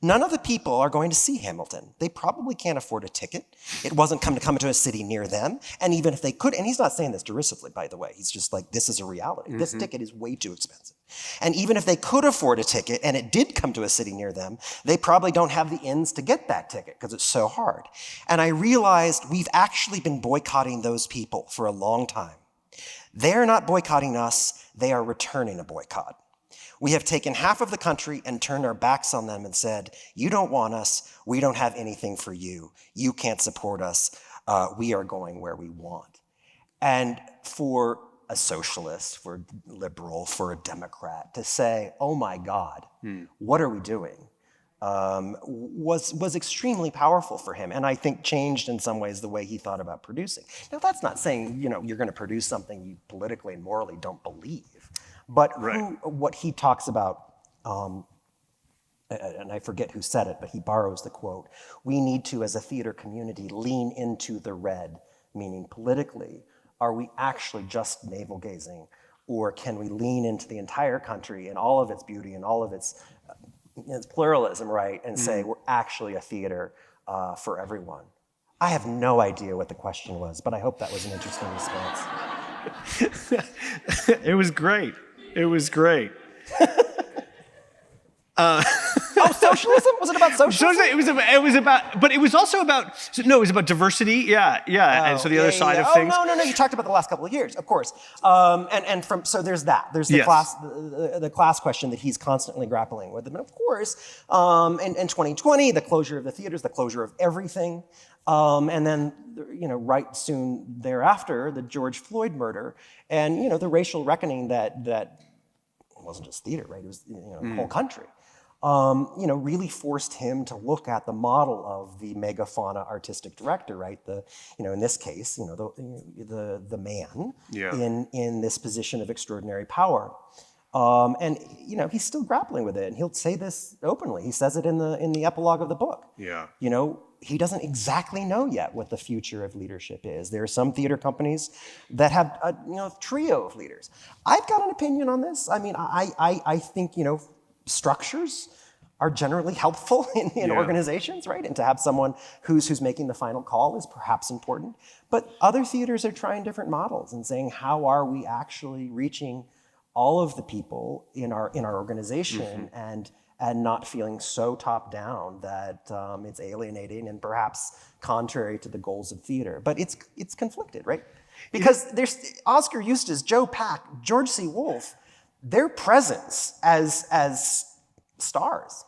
None of the people are going to see Hamilton. They probably can't afford a ticket. It wasn't coming to a city near them. And even if they could, and he's not saying this derisively, by the way, he's just like, this is a reality. This ticket is way too expensive. And even if they could afford a ticket and it did come to a city near them, they probably don't have the ends to get that ticket because it's so hard. And I realized we've actually been boycotting those people for a long time. They're not boycotting us, they are returning a boycott. We have taken half of the country and turned our backs on them and said, you don't want us, we don't have anything for you, you can't support us, we are going where we want. And for a socialist, for a liberal, for a Democrat to say, oh my God, what are we doing? Was extremely powerful for him, and I think changed in some ways the way he thought about producing. Now, that's not saying you're going to produce something you politically and morally don't believe, but what he talks about, and I forget who said it, but he borrows the quote, we need to, as a theater community, lean into the red, meaning politically. Are we actually just navel gazing, or can we lean into the entire country and all of its beauty and all of its pluralism, right, and say we're actually a theater for everyone? I have no idea what the question was, but I hope that was an interesting response. It was great. It was great. Oh, socialism? Was it about socialism? It was about, but it was also about, it was about diversity. Yeah. And so the other side of things. Oh, no, you talked about the last couple of years, of course. So there's that. There's the class question that he's constantly grappling with. And of course, in 2020, the closure of the theaters, the closure of everything. And then, right soon thereafter, the George Floyd murder and, the racial reckoning that it wasn't just theater, right? It was, the whole country. Really forced him to look at the model of the megafauna artistic director, right? In this case, the man in this position of extraordinary power. And he's still grappling with it, and he'll say this openly. He says it in the epilogue of the book. Yeah. He doesn't exactly know yet what the future of leadership is. There are some theater companies that have a trio of leaders. I've got an opinion on this. I mean, I think structures are generally helpful in organizations, right? And to have someone who's making the final call is perhaps important. But other theaters are trying different models and saying, how are we actually reaching all of the people in our organization and not feeling so top down that it's alienating and perhaps contrary to the goals of theater. But it's conflicted, right? Because there's Oskar Eustis, Joe Pack, George C. Wolfe, their presence as stars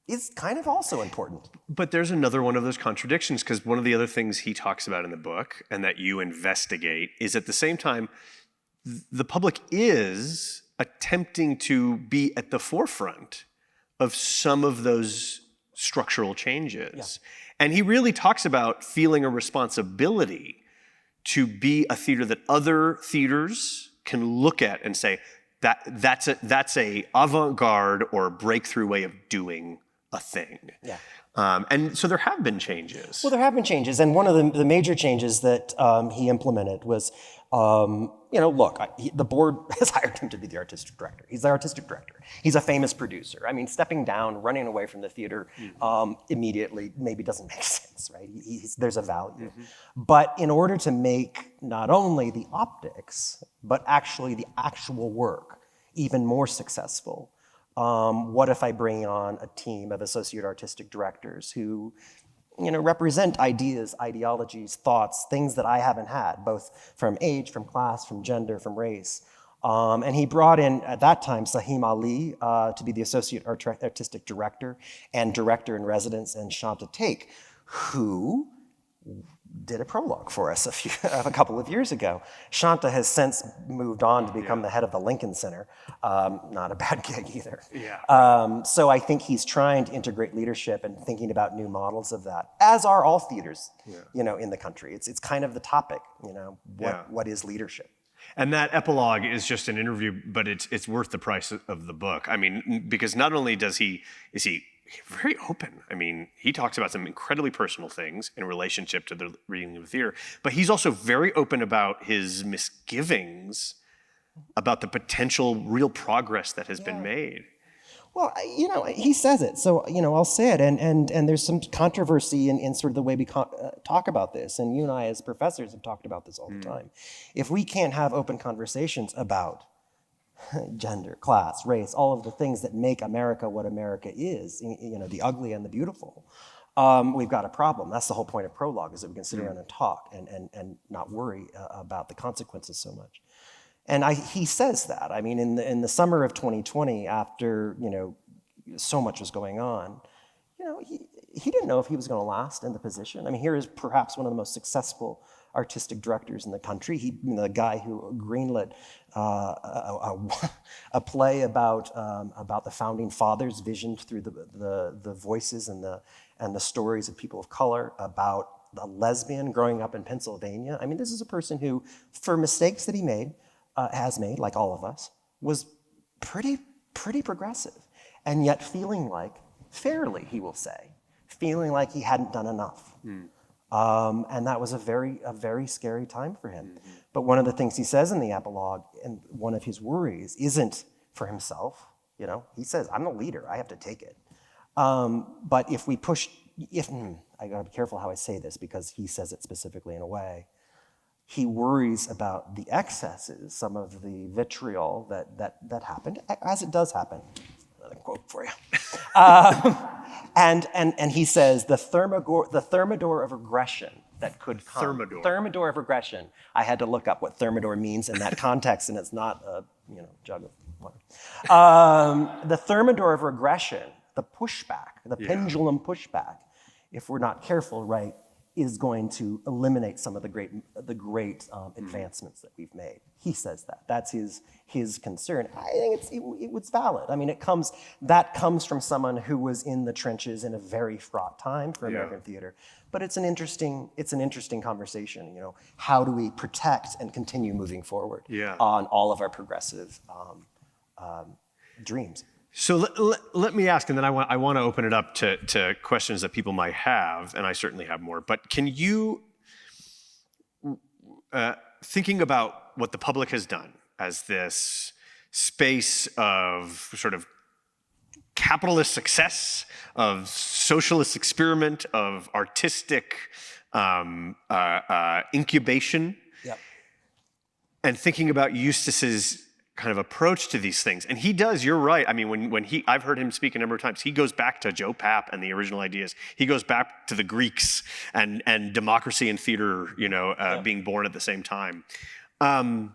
is kind of also important. But there's another one of those contradictions, because one of the other things he talks about in the book and that you investigate is at the same time, the public is attempting to be at the forefront of some of those structural changes. And he really talks about feeling a responsibility to be a theater that other theaters can look at and say, that's a avant-garde or a breakthrough way of doing a thing. Yeah. And so there have been changes. Well, there have been changes, and one of the major changes that he implemented was, the board has hired him to be the artistic director. He's the artistic director. He's a famous producer. I mean, stepping down, running away from the theater immediately maybe doesn't make sense, right? There's a value. But in order to make not only the optics, but actually the actual work even more successful, what if I bring on a team of associate artistic directors who represent ideas, ideologies, thoughts, things that I haven't had, both from age, from class, from gender, from race. And he brought in, at that time, Sahim Ali to be the associate artistic director and director in residence, and Shanta Take, who did a prologue for us a couple of years ago. Shanta has since moved on to become the head of the Lincoln Center. Not a bad gig either. So I think he's trying to integrate leadership and thinking about new models of that, as are all theaters, in the country. It's kind of the topic, what is leadership? And that epilogue is just an interview, but it's worth the price of the book. I mean, because not only is he very open. I mean, he talks about some incredibly personal things in relationship to the reading of theater, but he's also very open about his misgivings about the potential real progress that has been made. Well, he says it, so, I'll say it, and there's some controversy in sort of the way we talk about this, and you and I as professors have talked about this all the time. If we can't have open conversations about gender, class, race, all of the things that make America what America is, the ugly and the beautiful, we've got a problem. That's the whole point of Prologue, is that we can sit around and talk and not worry about the consequences so much. And he says that. I mean, in the summer of 2020, after so much was going on, he didn't know if he was going to last in the position. I mean, here is perhaps one of the most successful artistic directors in the country. The guy who greenlit a play about the founding fathers, visioned through the voices and the stories of people of color, about a lesbian growing up in Pennsylvania. I mean, this is a person who, for mistakes that he has made, like all of us, was pretty progressive, and yet feeling like, fairly, he will say, feeling like he hadn't done enough. And that was a very scary time for him. But one of the things he says in the epilogue, and one of his worries, isn't for himself. He says, I'm the leader, I have to take it. But if we push, I gotta be careful how I say this, because he says it specifically in a way, he worries about the excesses, some of the vitriol that happened, as it does happen. Another quote for you. And he says the thermidor of aggression that could come. Thermidor of aggression. I had to look up what thermidor means in that context, and it's not a jug of water. The thermidor of aggression, the pushback, the pendulum pushback, if we're not careful, right, is going to eliminate some of the great advancements that we've made. He says that. That's his concern. I think it's valid. I mean, that comes from someone who was in the trenches in a very fraught time for American theater. But it's an interesting conversation. How do we protect and continue moving forward on all of our progressive dreams? So let me ask, and then I want to open it up to questions that people might have, and I certainly have more. But can you, thinking about what the public has done as this space of sort of capitalist success, of socialist experiment, of artistic incubation, and thinking about Eustis's kind of approach to these things. And he does, you're right. I mean, I've heard him speak a number of times. He goes back to Joe Papp and the original ideas. He goes back to the Greeks and democracy and theater, being born at the same time. Can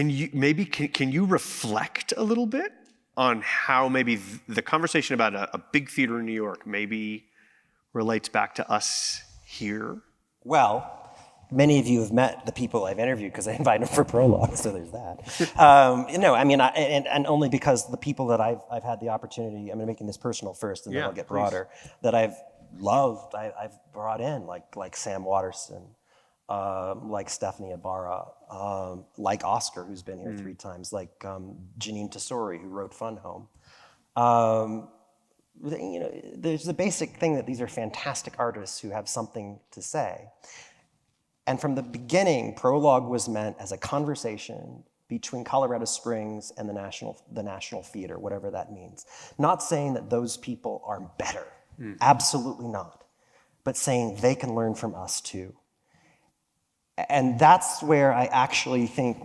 you reflect a little bit on how maybe the conversation about a big theater in New York maybe relates back to us here? Well, many of you have met the people I've interviewed because I invited them for Prologue, so there's that. I mean, and only because the people that I've had the opportunity, I'm making this personal first, and then I'll get broader, that I've loved, I've brought in, like Sam Waterston, like Stephanie Ibarra, like Oscar, who's been here 3 times, like Janine Tesori, who wrote Fun Home. There's the basic thing that these are fantastic artists who have something to say. And from the beginning, Prologue was meant as a conversation between Colorado Springs and the National Theater, whatever that means. Not saying that those people are better, absolutely not, but saying they can learn from us too. And that's where I actually think,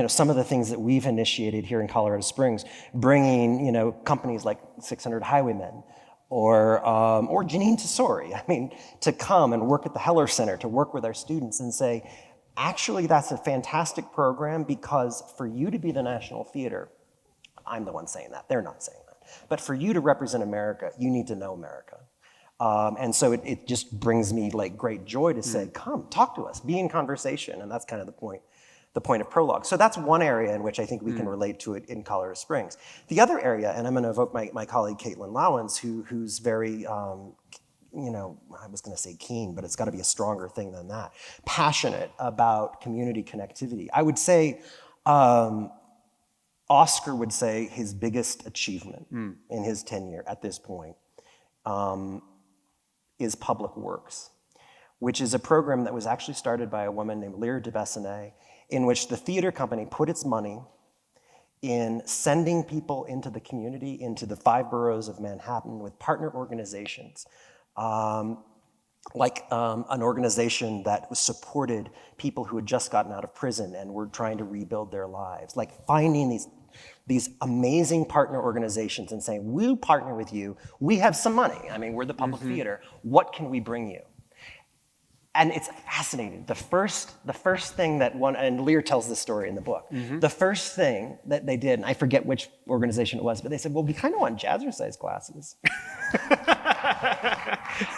some of the things that we've initiated here in Colorado Springs, bringing, companies like 600 Highwaymen, or Janine Tesori, to come and work at the Heller Center, to work with our students and say, actually, that's a fantastic program, because for you to be the National Theater, I'm the one saying that, they're not saying that, but for you to represent America, you need to know America. And so it just brings me great joy to say, come, talk to us, be in conversation, and that's kind of the point of Prologue. So that's one area in which I think we can relate to it in Colorado Springs. The other area, and I'm going to evoke my colleague Caitlin Lowens, who's very, I was going to say keen, but it's got to be a stronger thing than that, passionate about community connectivity. I would say Oscar would say his biggest achievement in his tenure at this point is Public Works, which is a program that was actually started by a woman named Lyra DeBessonnet, in which the theater company put its money in sending people into the community, into the 5 boroughs of Manhattan with partner organizations, an organization that supported people who had just gotten out of prison and were trying to rebuild their lives. Like finding these amazing partner organizations and saying, we'll partner with you. We have some money. I mean, we're the public theater. What can we bring you? And it's fascinating. The first thing that and Lear tells this story in the book. The first thing that they did, and I forget which organization it was, but they said, well, we kind of want jazzercise classes.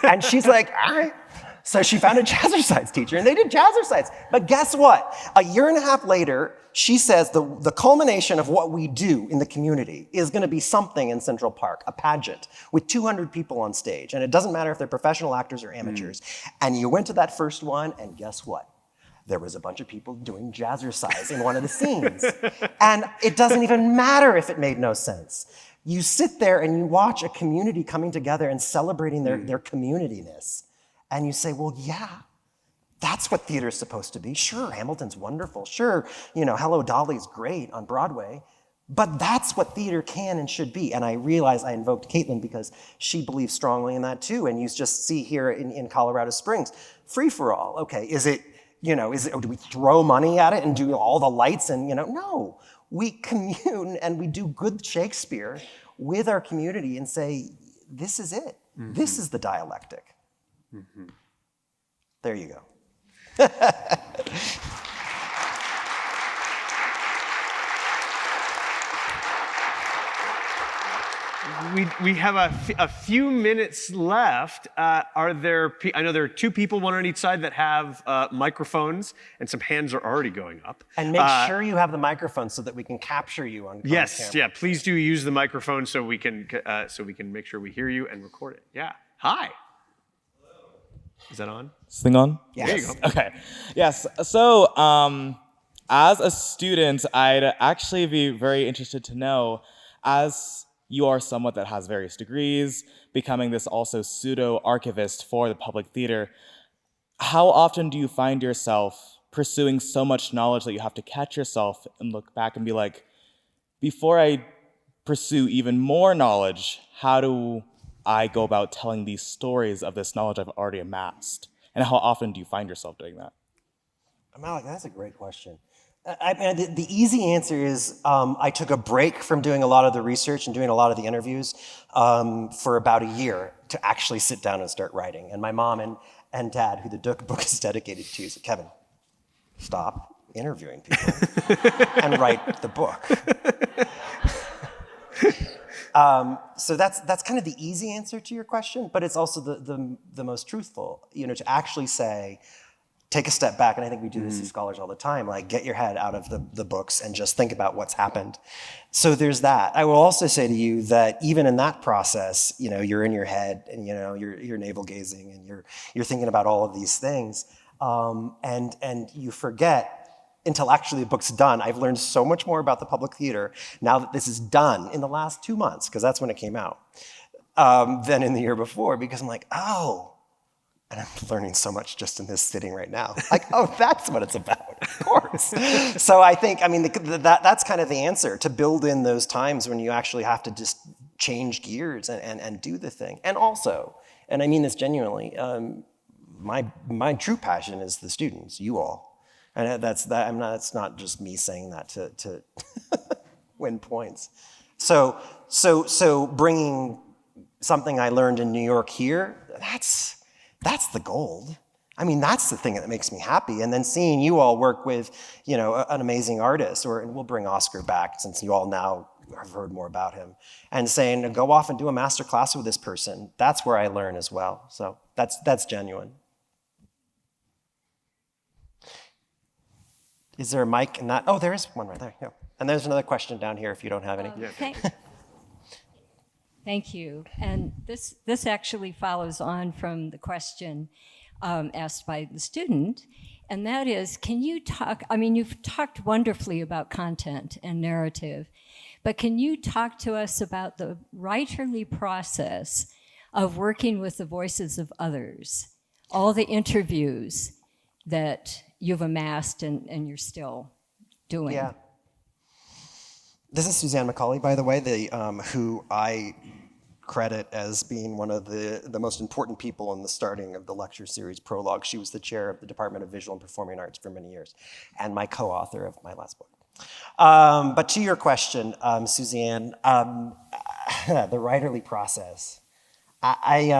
And she's like, all right. So she found a jazzercise teacher, and they did jazzercise. But guess what? A year and a half later, she says the culmination of what we do in the community is going to be something in Central Park, a pageant with 200 people on stage. And it doesn't matter if they're professional actors or amateurs. And you went to that first one, and guess what? There was a bunch of people doing jazzercise in one of the scenes. And it doesn't even matter if it made no sense. You sit there and you watch a community coming together and celebrating their community-ness. And you say, well, yeah, that's what theater's supposed to be. Sure, Hamilton's wonderful. Sure, Hello, Dolly's great on Broadway. But that's what theater can and should be. And I realize I invoked Caitlin because she believes strongly in that too. And you just see here in Colorado Springs, free for all. Okay, do we throw money at it and do all the lights and, no. We commune and we do good Shakespeare with our community and say, this is it. This is the dialectic. There you go. We have a few minutes left. I know there are two people, one on each side, that have microphones, and some hands are already going up. And make sure you have the microphone so that we can capture you on camera. Yeah, please do use the microphone so we can make sure we hear you and record it. Yeah. Hi. Hello. Is that on? Is this thing on? Yes. There you go. Okay. Yes. So, as a student, I'd actually be very interested to know, as you are someone that has various degrees, becoming this also pseudo-archivist for the public theater, how often do you find yourself pursuing so much knowledge that you have to catch yourself and look back and be like, before I pursue even more knowledge, how do I go about telling these stories of this knowledge I've already amassed? And how often do you find yourself doing that? Malik, that's a great question. The easy answer is I took a break from doing a lot of the research and doing a lot of the interviews for about a year to actually sit down and start writing. And my mom and dad, who the book is dedicated to, said, Kevin, stop interviewing people and write the book. So that's kind of the easy answer to your question, but it's also the most truthful, to actually say, take a step back, and I think we do this to scholars all the time, like get your head out of the books and just think about what's happened. So there's that. I will also say to you that even in that process, you're in your head and you're navel gazing and you're thinking about all of these things, and you forget until actually the book's done. I've learned so much more about the public theater now that this is done in the last 2 months, because that's when it came out, than in the year before, because I'm like, oh. And I'm learning so much just in this sitting right now. Like, oh, that's what it's about, of course. So I think, that's kind of the answer, to build in those times when you actually have to just change gears and do the thing. And also, and I mean this genuinely, my true passion is the students, you all. And that's not just me saying that to win points. So bringing something I learned in New York here, that's the gold. That's the thing that makes me happy. And then seeing you all work with, an amazing artist, and we'll bring Oskar back since you all now have heard more about him, and saying, go off and do a master class with this person. That's where I learn as well. So that's genuine. Is there a mic in that? Oh, there is one right there. Yeah. And there's another question down here if you don't have any. Thank you. And this actually follows on from the question asked by the student, and that is, can you talk, you've talked wonderfully about content and narrative, but can you talk to us about the writerly process of working with the voices of others, all the interviews that you've amassed and you're still doing? Yeah. This is Suzanne McCauley, by the way, who I credit as being one of the most important people in the starting of the lecture series Prologue. She was the chair of the Department of Visual and Performing Arts for many years, and my co-author of my last book. But to your question, Suzanne, the writerly process. I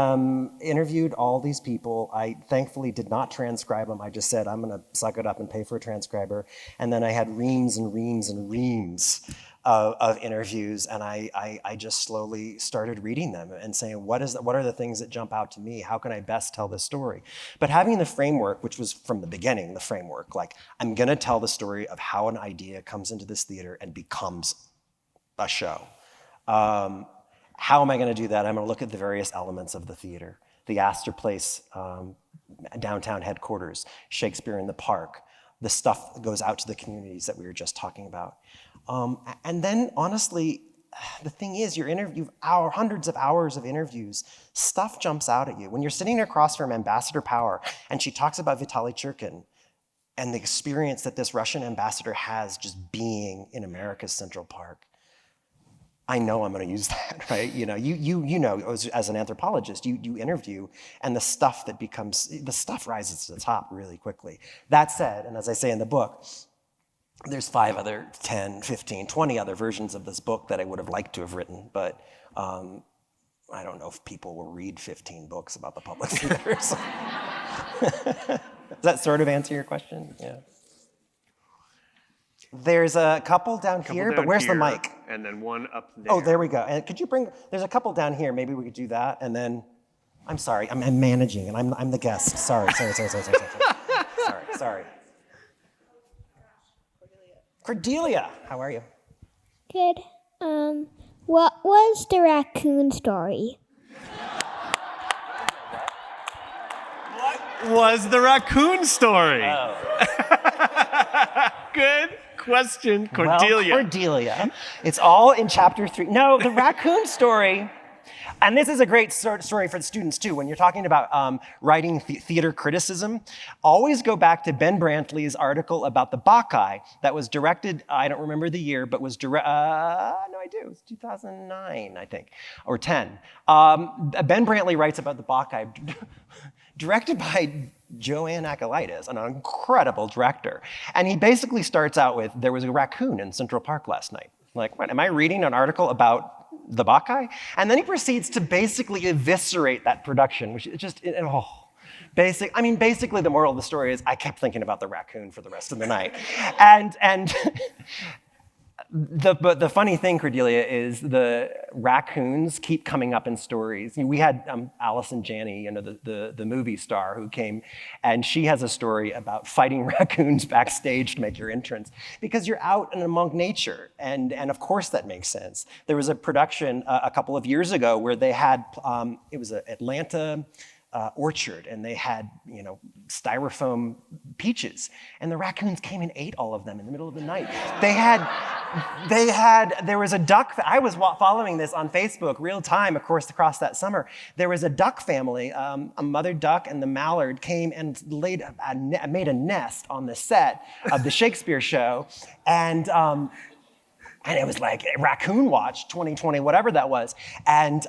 interviewed all these people. I thankfully did not transcribe them. I just said, I'm gonna suck it up and pay for a transcriber. And then I had reams and reams and reams of interviews, and I just slowly started reading them and saying, what are the things that jump out to me? How can I best tell this story? But having the framework, which was from the beginning, the framework, like, I'm gonna tell the story of how an idea comes into this theater and becomes a show. How am I going to do that? I'm going to look at the various elements of the theater. The Astor Place downtown headquarters, Shakespeare in the Park, the stuff that goes out to the communities that we were just talking about. And then, honestly, the thing is, you've hundreds of hours of interviews, stuff jumps out at you. When you're sitting across from Ambassador Power, and she talks about Vitaly Churkin, and the experience that this Russian ambassador has just being in America's Central Park, I know I'm going to use that, right? You know, as an anthropologist, you interview, and the stuff rises to the top really quickly. That said, and as I say in the book, there's 5 other, 10, 15, 20 other versions of this book that I would have liked to have written, but I don't know if people will read 15 books about the public theater. So. Does that sort of answer your question? Yeah. There's a couple down here, but where's the mic? And then one up there. Oh, there we go. And could you there's a couple down here. Maybe we could do that. And then, I'm sorry, I'm managing and I'm the guest. Sorry. Cordelia, how are you? Good. What was the raccoon story? What was the raccoon story? Oh. Good question, Cordelia. Well, Cordelia, it's all in chapter 3. No, the raccoon story, and this is a great story for the students too. When you're talking about writing theater criticism, always go back to Ben Brantley's article about the Bacchae that was directed, I don't remember the year, but was no, I do, it was 2009, I think, or 10. Ben Brantley writes about the Bacchae, directed by Joanne Akelitis, an incredible director. And he basically starts out with, there was a raccoon in Central Park last night. Like, what, am I reading an article about the Bacchae? And then he proceeds to basically eviscerate that production, which is just, basically the moral of the story is I kept thinking about the raccoon for the rest of the night. And the funny thing, Cordelia, is the raccoons keep coming up in stories. We had Allison Janney, the movie star, who came, and she has a story about fighting raccoons backstage to make your entrance because you're out and among nature, and of course that makes sense. There was a production a couple of years ago where they had it was an Atlanta orchard, and they had, styrofoam peaches, and the raccoons came and ate all of them in the middle of the night. There was a duck, I was following this on Facebook real time, of course, across that summer. There was a duck family, a mother duck and the mallard came and made a nest on the set of the Shakespeare show, and it was like Raccoon Watch 2020, whatever that was, and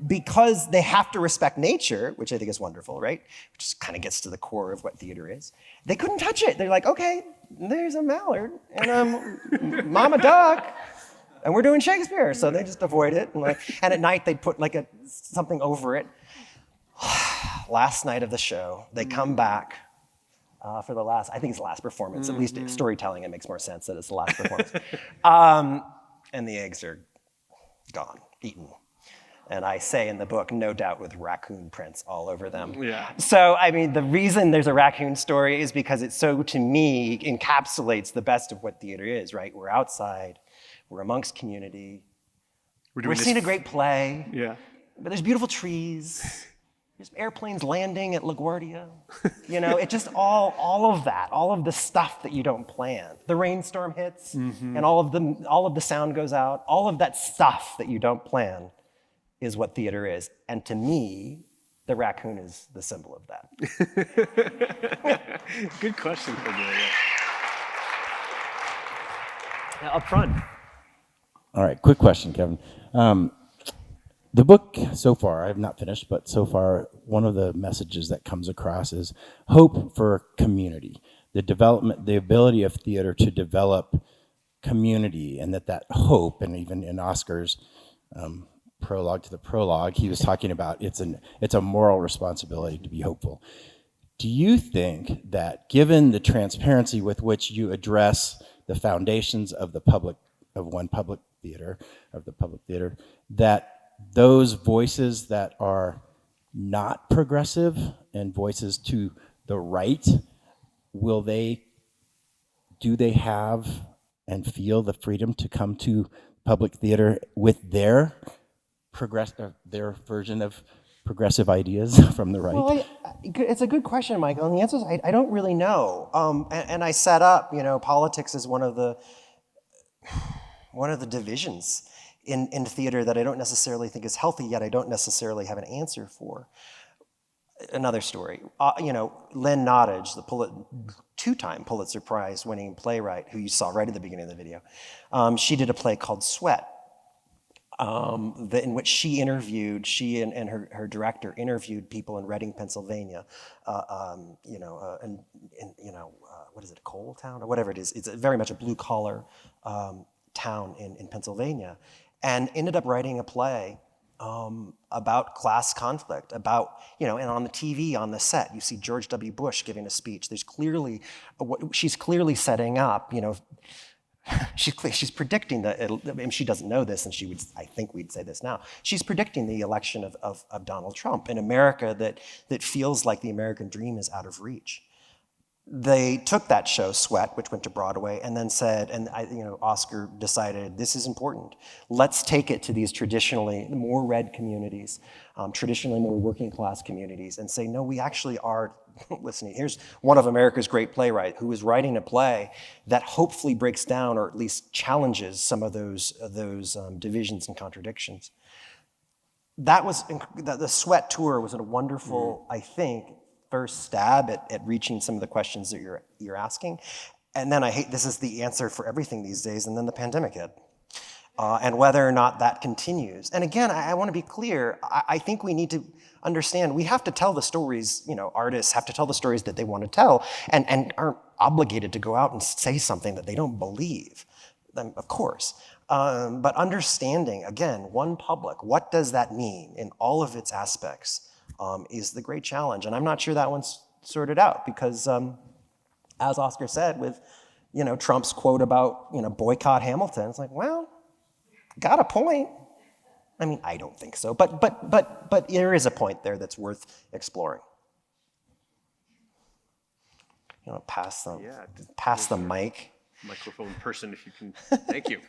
because they have to respect nature, which I think is wonderful, right? Which kind of gets to the core of what theater is. They couldn't touch it. They're like, okay, there's a mallard and mama duck, and we're doing Shakespeare. So they just avoid it. And at night they'd put something over it. Last night of the show, they come back for the last, I think it's the last performance, at least storytelling, it makes more sense that it's the last performance. And the eggs are gone, eaten. And I say in the book, no doubt with raccoon prints all over them. Yeah. So, the reason there's a raccoon story is because it so, to me, encapsulates the best of what theater is, right? We're outside, we're amongst community, we're seeing a great play, yeah. But there's beautiful trees, there's airplanes landing at LaGuardia. It just all of that, all of the stuff that you don't plan. The rainstorm hits, and all of the sound goes out, all of that stuff that you don't plan is what theater is. And to me, the raccoon is the symbol of that. Good question, Cordelia. Up front. All right, quick question, Kevin. the book so far, I have not finished, but so far, one of the messages that comes across is hope for community, the development, the ability of theater to develop community, and that hope, and even in Oscar's prologue to the prologue, he was talking about it's a moral responsibility to be hopeful. Do you think that, given the transparency with which you address the foundations of the public theater, that those voices that are not progressive and voices to the right, do they have and feel the freedom to come to public theater with their version of progressive ideas from the right? Well, it's a good question, Michael, and the answer is I don't really know. And I set up, politics is one of the divisions in theater that I don't necessarily think is healthy, yet I don't necessarily have an answer for. Another story, Lynn Nottage, the two-time Pulitzer Prize winning playwright, who you saw right at the beginning of the video, she did a play called Sweat, in which she and her director interviewed people in Reading, Pennsylvania, what is it, Coal Town or whatever it is. It's very much a blue-collar town in Pennsylvania, and ended up writing a play about class conflict, about, and on the TV, on the set, you see George W. Bush giving a speech. There's clearly, she's clearly setting up, she's predicting that, she doesn't know this, and I think we'd say this now, she's predicting the election of Donald Trump in America that feels like the American dream is out of reach. They took that show, Sweat, which went to Broadway, and then said, Oscar decided, this is important. Let's take it to these traditionally more red communities, traditionally more working class communities, and say, no, we actually are listening. Here's one of America's great playwrights who is writing a play that hopefully breaks down or at least challenges some of those divisions and contradictions. That was, the Sweat tour was a wonderful, I think, first stab at reaching some of the questions that you're asking. And then this is the answer for everything these days, and then the pandemic hit. And whether or not that continues. And again, I want to be clear, I think we need to understand, we have to tell the stories, artists have to tell the stories that they want to tell, and aren't obligated to go out and say something that they don't believe, of course. But understanding, again, one public, what does that mean in all of its aspects? Is the great challenge. And I'm not sure that one's sorted out because, as Oscar said, with, Trump's quote about, boycott Hamilton, it's like, well, got a point. I mean, I don't think so, but there is a point there that's worth exploring. Pass the mic. Microphone person, if you can. Thank you.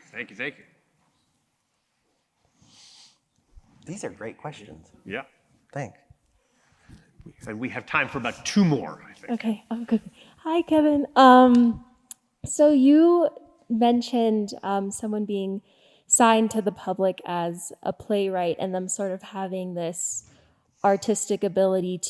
These are great questions. Yeah. Thanks. And we have time for about two more, I think. Okay. Oh, good. Hi, Kevin. So you mentioned someone being signed to the public as a playwright and them sort of having this artistic ability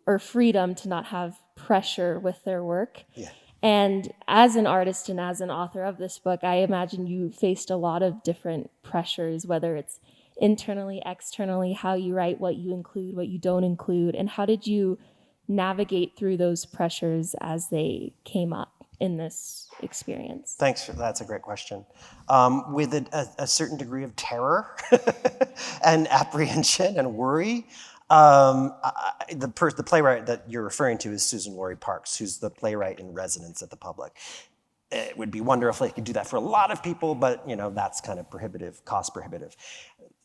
or freedom to not have pressure with their work. Yeah. And as an artist and as an author of this book, I imagine you faced a lot of different pressures, whether it's internally, externally, how you write, what you include, what you don't include, and how did you navigate through those pressures as they came up in this experience? Thanks for that's a great question. With a certain degree of terror and apprehension and worry. The playwright that you're referring to is Susan Laurie Parks, who's the playwright in residence at the Public. It would be wonderful if you could do that for a lot of people, but that's kind of prohibitive, cost prohibitive.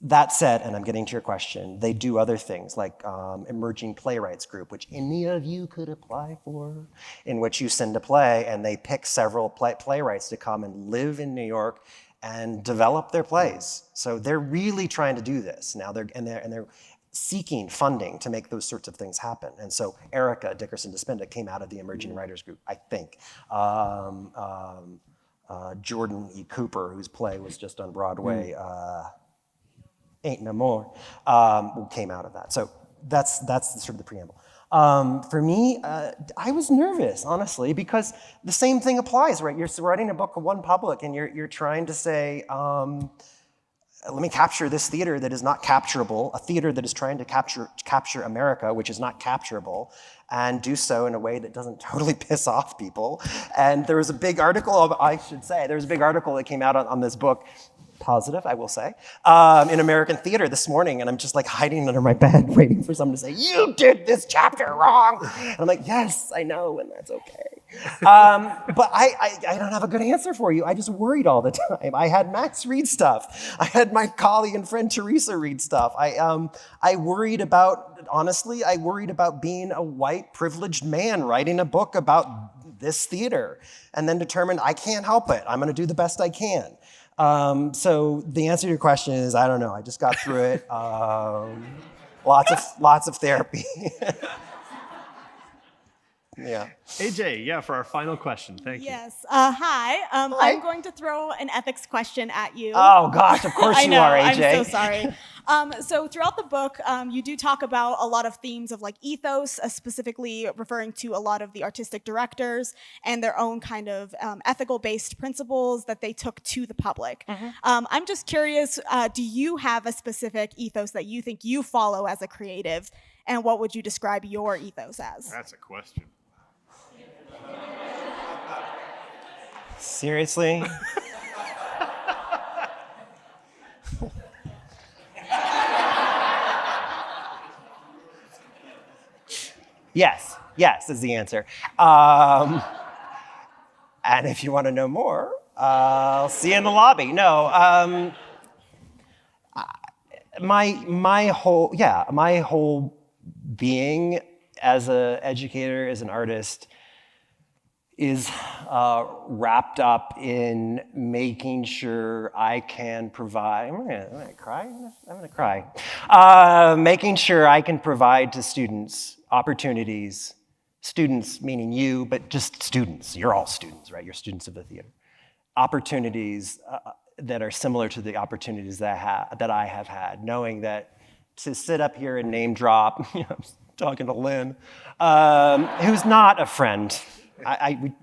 That said, and I'm getting to your question, they do other things like Emerging Playwrights Group, which any of you could apply for, in which you send a play and they pick several playwrights to come and live in New York and develop their plays. So they're really trying to do this now. They're seeking funding to make those sorts of things happen. And so Erica Dickerson Despenda came out of the Emerging Writers Group, I think. Jordan E. Cooper, whose play was just on Broadway, Ain't No More, came out of that. So that's sort of the preamble. For me, I was nervous, honestly, because the same thing applies, right? You're writing a book of one public and you're trying to say, let me capture this theater that is not capturable, a theater that is trying to capture America, which is not capturable, and do so in a way that doesn't totally piss off people. And there was a big article, there was a big article that came out on this book, positive, I will say, in American theater this morning, and I'm just like hiding under my bed waiting for someone to say, "You did this chapter wrong." And I'm like, "Yes, I know, and that's okay." But I don't have a good answer for you. I just worried all the time. I had Max read stuff. I had my colleague and friend Teresa read stuff. I worried about, honestly, I worried about being a white privileged man writing a book about this theater, and then determined I can't help it. I'm going to do the best I can. So the answer to your question is, I don't know. I just got through it. Lots of therapy. Yeah. AJ, for our final question. Thank you. Yes. Hi. I'm going to throw an ethics question at you. Oh, gosh, of course you are, AJ. I'm so sorry. So throughout the book, you do talk about a lot of themes of like ethos, specifically referring to a lot of the artistic directors and their own kind of ethical-based principles that they took to the public. I'm just curious, do you have a specific ethos that you think you follow as a creative, and what would you describe your ethos as? That's a question. Seriously? Yes is the answer. And if you want to know more, I'll see you in the lobby. No, my whole being as an educator, as an artist, is wrapped up in making sure I can provide. I'm gonna cry. Making sure I can provide to students opportunities. Students meaning you, but just students. You're all students, right? You're students of the theater. Opportunities that are similar to the opportunities that I have had. Knowing that to sit up here and name drop. I'm talking to Lynn, who's not a friend.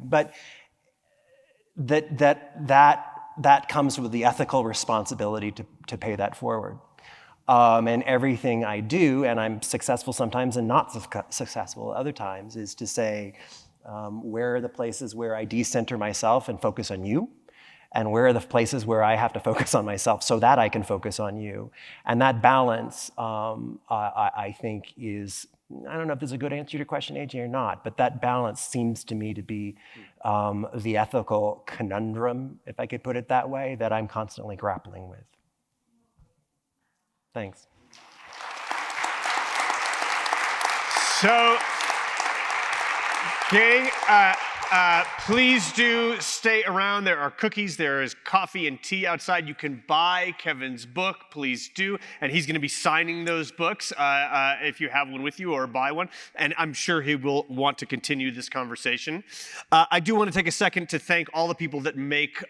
But that comes with the ethical responsibility to pay that forward. And everything I do, and I'm successful sometimes and not successful other times, is to say, where are the places where I decenter myself and focus on you? And where are the places where I have to focus on myself so that I can focus on you? And that balance, I think, is, I don't know if this is a good answer to your question, AJ, or not, but that balance seems to me to be the ethical conundrum, if I could put it that way, that I'm constantly grappling with. Thanks. So, gang, please do stay around. There are cookies, there is coffee and tea outside. You can buy Kevin's book, please do. And he's going to be signing those books if you have one with you or buy one. And I'm sure he will want to continue this conversation. I do want to take a second to thank all the people that make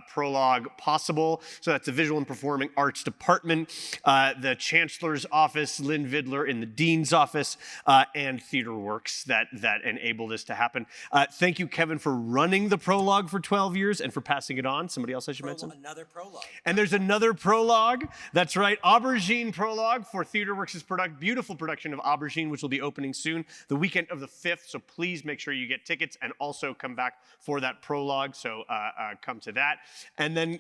Prologue possible. So that's the Visual and Performing Arts Department, the Chancellor's Office, Lynn Vidler in the Dean's Office, and TheaterWorks that enable this to happen. Thank you, Kevin, for running the Prologue for 12 years and for passing it on. Somebody else I should mention? Another Prologue. And there's another Prologue. That's right, Aubergine Prologue for TheaterWorks' beautiful production of Aubergine, which will be opening soon, the weekend of the 5th. So please make sure you get tickets and also come back for that Prologue. So come to that. And then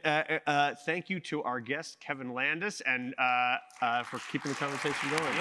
thank you to our guest, Kevin Landis, and for keeping the conversation going.